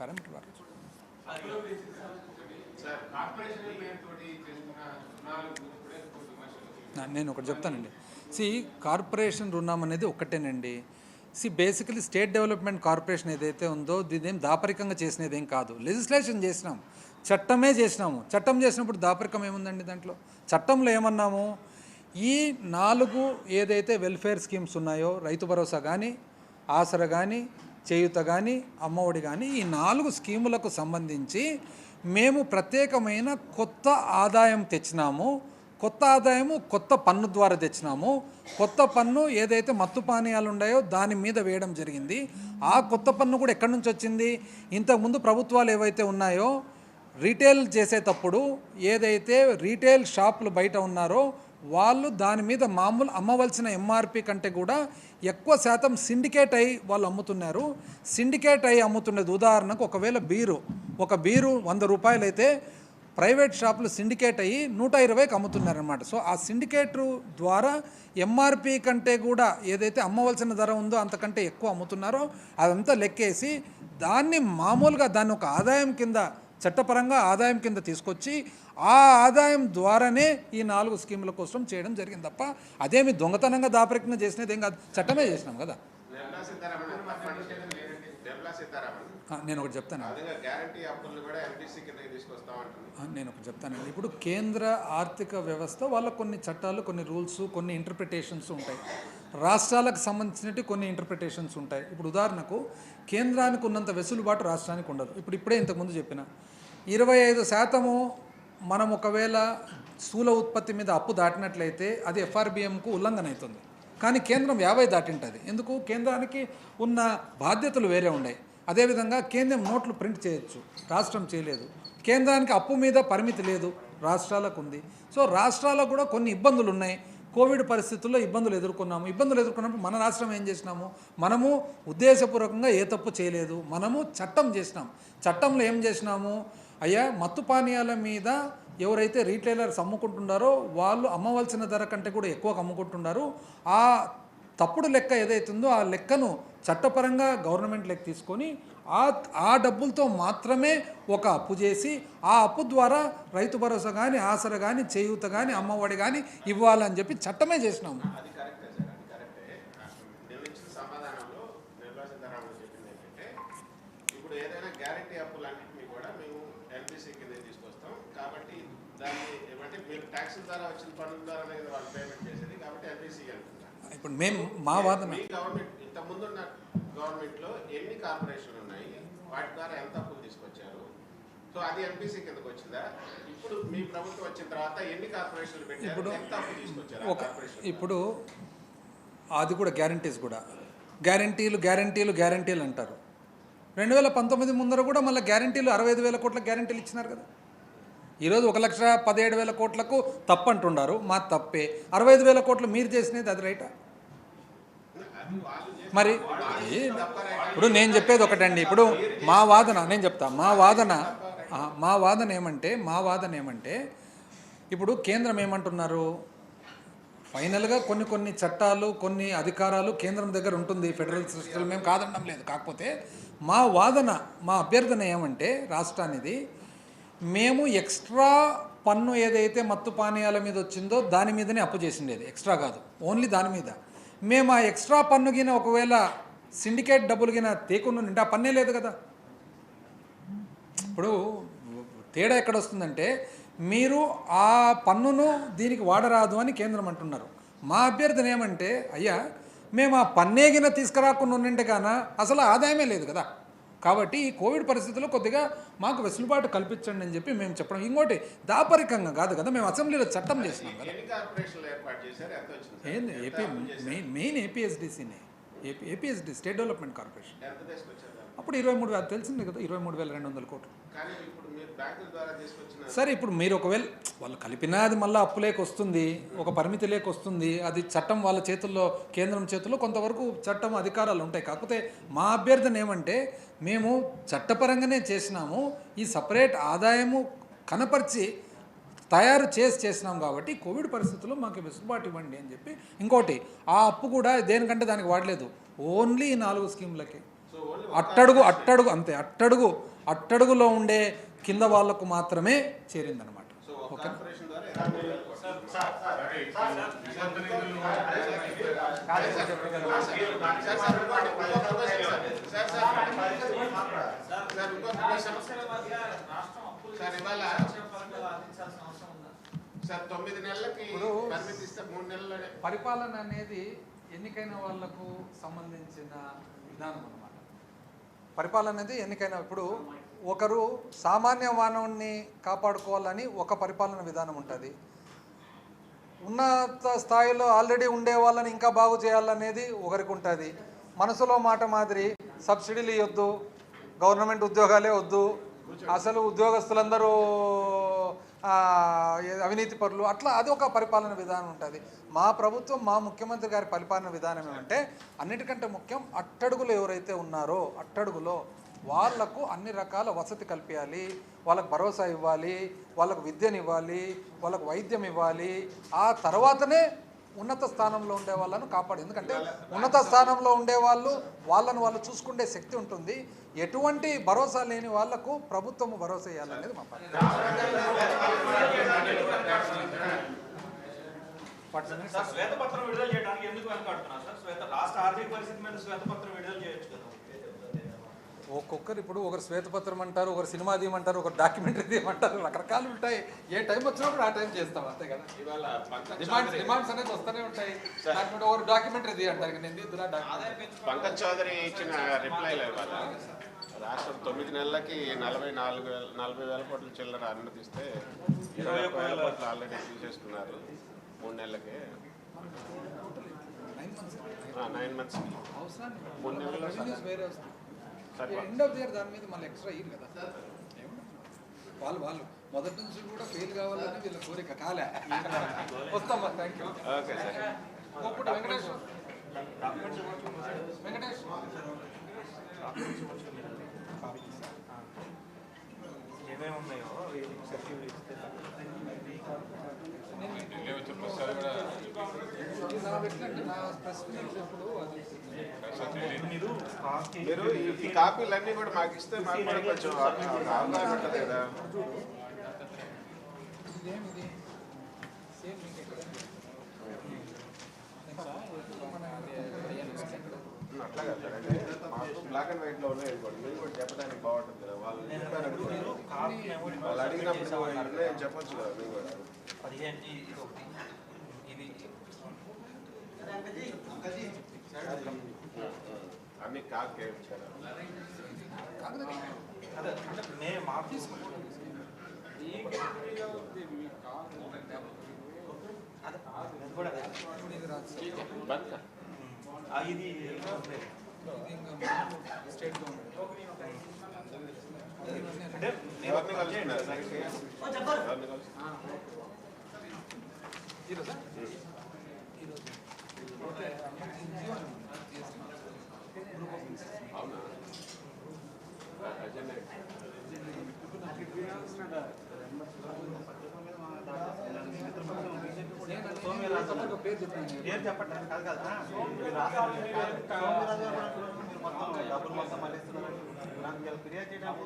నేను ఒకటి చెప్తానండి. కార్పొరేషన్ రుణం అనేది ఒక్కటేనండి. బేసికలీ స్టేట్ డెవలప్మెంట్ కార్పొరేషన్ ఏదైతే ఉందో దీనేం దాపరికంగా చేసినది ఏం కాదు. లెజిస్లేషన్ చేసినాం, చట్టమే చేసినాము. చట్టం చేసినప్పుడు దాపరికం ఏముందండి దాంట్లో? చట్టంలో ఏమన్నాము, ఈ 4 ఏదైతే వెల్ఫేర్ స్కీమ్స్ ఉన్నాయో, రైతు భరోసా కానీ, ఆసరా కానీ, చేయూత కానీ, అమ్మఒడి కానీ, ఈ 4 స్కీములకు సంబంధించి మేము ప్రత్యేకమైన కొత్త ఆదాయం తెచ్చినాము. కొత్త ఆదాయము కొత్త పన్ను ద్వారా తెచ్చినాము. కొత్త పన్ను ఏదైతే మత్తు పానీయాలు ఉన్నాయో దాని మీద వేయడం జరిగింది. ఆ కొత్త పన్ను కూడా ఎక్కడి నుంచి వచ్చింది? ఇంతకుముందు ప్రభుత్వాలు ఏవైతే ఉన్నాయో రీటైల్ చేసేటప్పుడు ఏదైతే రీటైల్ షాపులు బయట ఉన్నారో వాళ్ళు దాని మీద మామూలు అమ్మవలసిన ఎంఆర్పి కంటే కూడా ఎక్కువ శాతం సిండికేట్ అయ్యి వాళ్ళు అమ్ముతున్నారు. సిండికేట్ అయ్యి అమ్ముతున్నది ఉదాహరణకు ఒకవేళ ఒక బీరు 100 రూపాయలు అయితే ప్రైవేట్ షాపులు సిండికేట్ అయ్యి 120కి అమ్ముతున్నారనమాట. సో ఆ సిండికేట్ ద్వారా ఎంఆర్పి కంటే కూడా ఏదైతే అమ్మవలసిన ధర ఉందో అంతకంటే ఎక్కువ అమ్ముతున్నారో అదంతా లెక్కేసి దాన్ని మామూలుగా దాన్ని ఒక ఆదాయం కింద, చట్టపరంగా ఆదాయం కింద తీసుకొచ్చి ఆ ఆదాయం ద్వారానే ఈ 4 స్కీముల కోసం చేయడం జరిగింది తప్ప అదేమి దొంగతనంగా దాపరికన చేసినది ఏం కాదు. చట్టమే చేసినాం కదా. నేను ఒకటి చెప్తానండి. ఇప్పుడు కేంద్ర ఆర్థిక వ్యవస్థ వాళ్ళ కొన్ని చట్టాలు, కొన్ని రూల్స్, కొన్ని ఇంటర్ప్రిటేషన్స్ ఉంటాయి. రాష్ట్రాలకు సంబంధించినట్టు కొన్ని ఇంటర్ప్రిటేషన్స్ ఉంటాయి. ఇప్పుడు ఉదాహరణకు కేంద్రానికి ఉన్నంత వెసులుబాటు రాష్ట్రానికి ఉండదు. ఇప్పుడే ఇంతకుముందు చెప్పిన 25% మనం ఒకవేళ స్థూల ఉత్పత్తి మీద అప్పు దాటినట్లయితే అది ఎఫ్ఆర్బిఎంకు ఉల్లంఘన అవుతుంది. కానీ కేంద్రం 50 దాటింటుంది. ఎందుకు? కేంద్రానికి ఉన్న బాధ్యతలు వేరే ఉన్నాయి. అదేవిధంగా కేంద్రం నోట్లు ప్రింట్ చేయొచ్చు, రాష్ట్రం చేయలేదు. కేంద్రానికి అప్పు మీద పరిమితి లేదు, రాష్ట్రాలకు ఉంది. సో రాష్ట్రాలకు కూడా కొన్ని ఇబ్బందులు ఉన్నాయి. కోవిడ్ పరిస్థితుల్లో ఇబ్బందులు ఎదుర్కొన్నాము. ఇబ్బందులు ఎదుర్కొన్నప్పుడు మన రాష్ట్రం ఏం చేసినాము, మనము ఉద్దేశపూర్వకంగా ఏ తప్పు చేయలేదు, మనము చట్టం చేసినాం. చట్టంలో ఏం చేసినాము, అయ్యా మత్తు పానీయాల మీద ఎవరైతే రీటైలర్స్ అమ్ముకుంటున్నారో వాళ్ళు అమ్మవలసిన ధర కంటే కూడా ఎక్కువగా అమ్ముకుంటున్నారు. ఆ తప్పుడు లెక్క ఏదైతుందో ఆ లెక్కను చట్టపరంగా గవర్నమెంట్ లెక్క తీసుకొని ఆ డబ్బులతో మాత్రమే ఒక అప్పు చేసి ఆ అప్పు ద్వారా రైతు భరోసా కానీ, ఆసరా కానీ, చేయూత కానీ, అమ్మఒడి కానీ ఇవ్వాలని చెప్పి చట్టమే చేసినాము. అది కరెక్టే సార్, అది కరెక్టే. నేను ఇచ్చిన సమాధానంలో నిర్మలా సీతారామన్ చెప్పింది ఏంటంటే, ఇప్పుడు ఏదైనా గ్యారెంటీ అప్పులన్నింటినీ కూడా మేము ఎల్పిసి కింద తీసుకొస్తాం. కాబట్టి దాన్ని ఏమంటే మీరు ట్యాక్స్ ద్వారా వచ్చిన పన్నుల ద్వారానే వాళ్ళు పేమెంట్ చేసేది, కాబట్టి ఎల్పిసి అంటున్నారు. ఇప్పుడు మేము మా వాదన, మీ గవర్నమెంట్ ఇంతకుముందున్న గవర్నమెంట్లో ఎన్ని కార్పొరేషన్లు ఉన్నాయి, వాటి ద్వారా ఎంత అప్పులు తీసుకొచ్చారు? సో అది ఎంపీసీ కిందకు వచ్చిందా? ఇప్పుడు మీ ప్రభుత్వం వచ్చిన తర్వాత ఎన్ని కార్పొరేషన్లు పెట్టారు, ఎంత అప్పు తీసుకొచ్చారు? ఇప్పుడు అది కూడా గ్యారంటీస్ కూడా గ్యారంటీలు అంటారు. 2019 ముందర కూడా మళ్ళీ గ్యారంటీలు 65,000 కోట్ల గ్యారంటీలు ఇచ్చినారు కదా. ఈరోజు 1,17,000 కోట్లకు తప్పు అంటున్నారు, మా తప్పే. 65,000 కోట్లు మీరు చేసినది అది రైటా? మరి ఇప్పుడు నేను చెప్పేది ఒకటండి. ఇప్పుడు మా వాదన నేను చెప్తా. మా వాదన ఏమంటే ఇప్పుడు కేంద్రం ఏమంటున్నారు, ఫైనల్గా కొన్ని చట్టాలు, కొన్ని అధికారాలు కేంద్రం దగ్గర ఉంటుంది, ఫెడరల్ సిస్టమ్ మేము కాదనడం లేదు. కాకపోతే మా అభ్యర్థన ఏమంటే రాష్ట్రానిది, మేము ఎక్స్ట్రా పన్ను ఏదైతే మత్తు పానీయాల మీద వచ్చిందో దాని మీదనే అప్పు చేసిండేది, ఎక్స్ట్రా కాదు, ఓన్లీ దాని మీద. మేము ఆ ఎక్స్ట్రా పన్ను గిన ఒకవేళ సిండికేట్ డబ్బులు గిన తేకుండా ఉంటే ఆ పన్నే లేదు కదా. ఇప్పుడు తేడా ఎక్కడ వస్తుందంటే, మీరు ఆ పన్నును దీనికి వాడరాదు అని కేంద్రం అంటున్నారు. మా అభ్యర్థన ఏమంటే, అయ్యా మేము ఆ పన్నే గిన తీసుకురాకుండా ఉండింటే కాన అసలు ఆదాయమే లేదు కదా. కాబట్టి ఈ కోవిడ్ పరిస్థితుల్లో కొద్దిగా మాకు వెసులుబాటు కల్పించండి అని చెప్పి మేము చెప్పడం. ఇంకోటి దాపరికంగా కాదు కదా, మేము అసెంబ్లీలో చట్టం చేసినాం కదా. ఏంది main ఏపీఎస్డిసినే, APSD state development corporation. అప్పుడు 23,000 తెలిసిందే కదా, 23,200 కోట్లు. సరే ఇప్పుడు మీరు ఒకవేళ వాళ్ళు కలిపినా అది మళ్ళీ అప్పు లేక వస్తుంది, ఒక పరిమితి లేక వస్తుంది. అది చట్టం వాళ్ళ చేతుల్లో, కేంద్రం చేతుల్లో కొంతవరకు చట్టం అధికారాలు ఉంటాయి. కాకపోతే మా అభ్యర్థన ఏమంటే, మేము చట్టపరంగానే చేసినాము, ఈ సపరేట్ ఆదాయము కనపరిచి తయారు చేసినాం కాబట్టి కోవిడ్ పరిస్థితుల్లో మాకు వెసులుబాటు ఇవ్వండి అని చెప్పి. ఇంకోటి, ఆ అప్పు కూడా దేనికంటే దానికి వాడలేదు, ఓన్లీ 4 స్కీములకే. అట్టడుగు అంతే, అట్టడుగులో ఉండే కింద వాళ్లకు మాత్రమే చేరిందనమాట. ఓకే, పరిపాలన అనేది ఎన్నికైన వాళ్లకు సంబంధించిన విధానం అన్నమాట. పరిపాలన అనేది ఎన్నికైన, ఇప్పుడు ఒకరు సామాన్య మానవుణ్ణి కాపాడుకోవాలని ఒక పరిపాలన విధానం ఉంటుంది. ఉన్నత స్థాయిలో ఆల్రెడీ ఉండే వాళ్ళని ఇంకా బాగు చేయాలనేది ఒకరికి ఉంటుంది. మనసులో మాట మాదిరి సబ్సిడీలు ఇవ్వద్దు, గవర్నమెంట్ ఉద్యోగాలే వద్దు, అసలు ఉద్యోగస్తులందరూ అవినీతి పరులు, అట్లా అది ఒక పరిపాలన విధానం ఉంటుంది. మా ప్రభుత్వం, మా ముఖ్యమంత్రి గారి పరిపాలన విధానం ఏమంటే, అన్నిటికంటే ముఖ్యం అట్టడుగులో ఎవరైతే ఉన్నారో అట్టడుగులో వాళ్లకు అన్ని రకాల వసతి కల్పించాలి, వాళ్ళకు భరోసా ఇవ్వాలి, వాళ్ళకు విద్యను ఇవ్వాలి, వాళ్ళకు వైద్యం ఇవ్వాలి. ఆ తర్వాతనే ఉన్నత స్థానంలో ఉండే వాళ్ళను కాపాడు. ఎందుకంటే ఉన్నత స్థానంలో ఉండే వాళ్ళను వాళ్ళు చూసుకునే శక్తి ఉంటుంది. ఎటువంటి భరోసా లేని వాళ్లకు ప్రభుత్వం భరోసా ఇవ్వాలనేది మా శ్వేతపత్రం విడుదల చేయడానికి ఎందుకు వెనకాడుతున్నారు సార్? రాష్ట్ర ఆర్థిక పరిస్థితి మీద శ్వేతపత్రం విడుదల చేయొచ్చు కదా. ఒక్కొక్కరు ఇప్పుడు ఒకరు శ్వేతపత్రం అంటారు, ఒకరు సినిమా తీయమంటారు, ఒకరు డాక్యుమెంటరీ తీయమంటారు, రకరకాలు ఉంటాయి. ఏ టైం వచ్చినప్పుడు ఆ టైం చేస్తాం అంతే కదా. డిమాండ్స్ అనేది వస్తూనే ఉంటాయి. ఒకరు డాక్యుమెంటరీ తీయంటారు, నేను పంకజ్ చౌదరి ఇచ్చిన రిప్లైలో ఇవాళ రాష్ట్రం 9 నెలలకి 40,000 కోట్ల చిల్లర అనుమతిస్తే 21,000 కోట్లు ఆల్రెడీ తీసేసుకున్నారు 3 నెలలకే. 9 మంత్స్ 3 నెలల్లో ఎండ్ ఆఫ్ ది ఇయర్ దాని మీద మళ్ళీ ఎక్స్ట్రా ఇయ్యరు కదా. వాళ్ళు మొదటి నుంచి కూడా ఫెయిల్ కావాలని వీళ్ళ కోరిక కాలే. వస్తామా, థ్యాంక్ యూ. Okay sir. ఒకటి వెంకటేష్ వెంకటేష్ ఏమేమి ఉన్నాయో సర్టిఫికేట్ ఇస్తే నా ప్రశ్న ఎప్పుడు అది మీరు మీరు ఈ కాపీలన్నీ కూడా మాకు ఇస్తే మాకు కూడా కొంచెం అవగాహన ఉంటుంది కదా. ఇదేమిది సేమ్ మీకు ఎక్కడ అట్లా కదా సార్, అంటే మాకు బ్లాక్ అండ్ వైట్లో ఉన్నాయి అనుకోండి, మీరు కూడా చెప్పడానికి బాగుంటుంది కదా. వాళ్ళు చెప్పారు అనుకోండి, వాళ్ళు అడిగినప్పుడు నేను చెప్పొచ్చు కదా మీరు కూడా. 15 ఇది ఒకటి ఇది అన్ని కాకే ఇచ్చారు. అదే అంటే మేము మాకు తీసుకుంటాం. అది కూడా ఇది స్టేట్ గవర్నమెంట్ అంటే ఎవరిని కలుస్తున్నారు సార్? ఎవరిని కలుస్తున్నారు? ఈరోజా అవునా? అజయ్ పేరు చెప్పండి. ఏం చెప్పండి కాదు కదా డబ్బులు మొత్తం మళ్ళీ ఇస్తున్నారు. నాకు ఫిర్యాదు చేయడానికి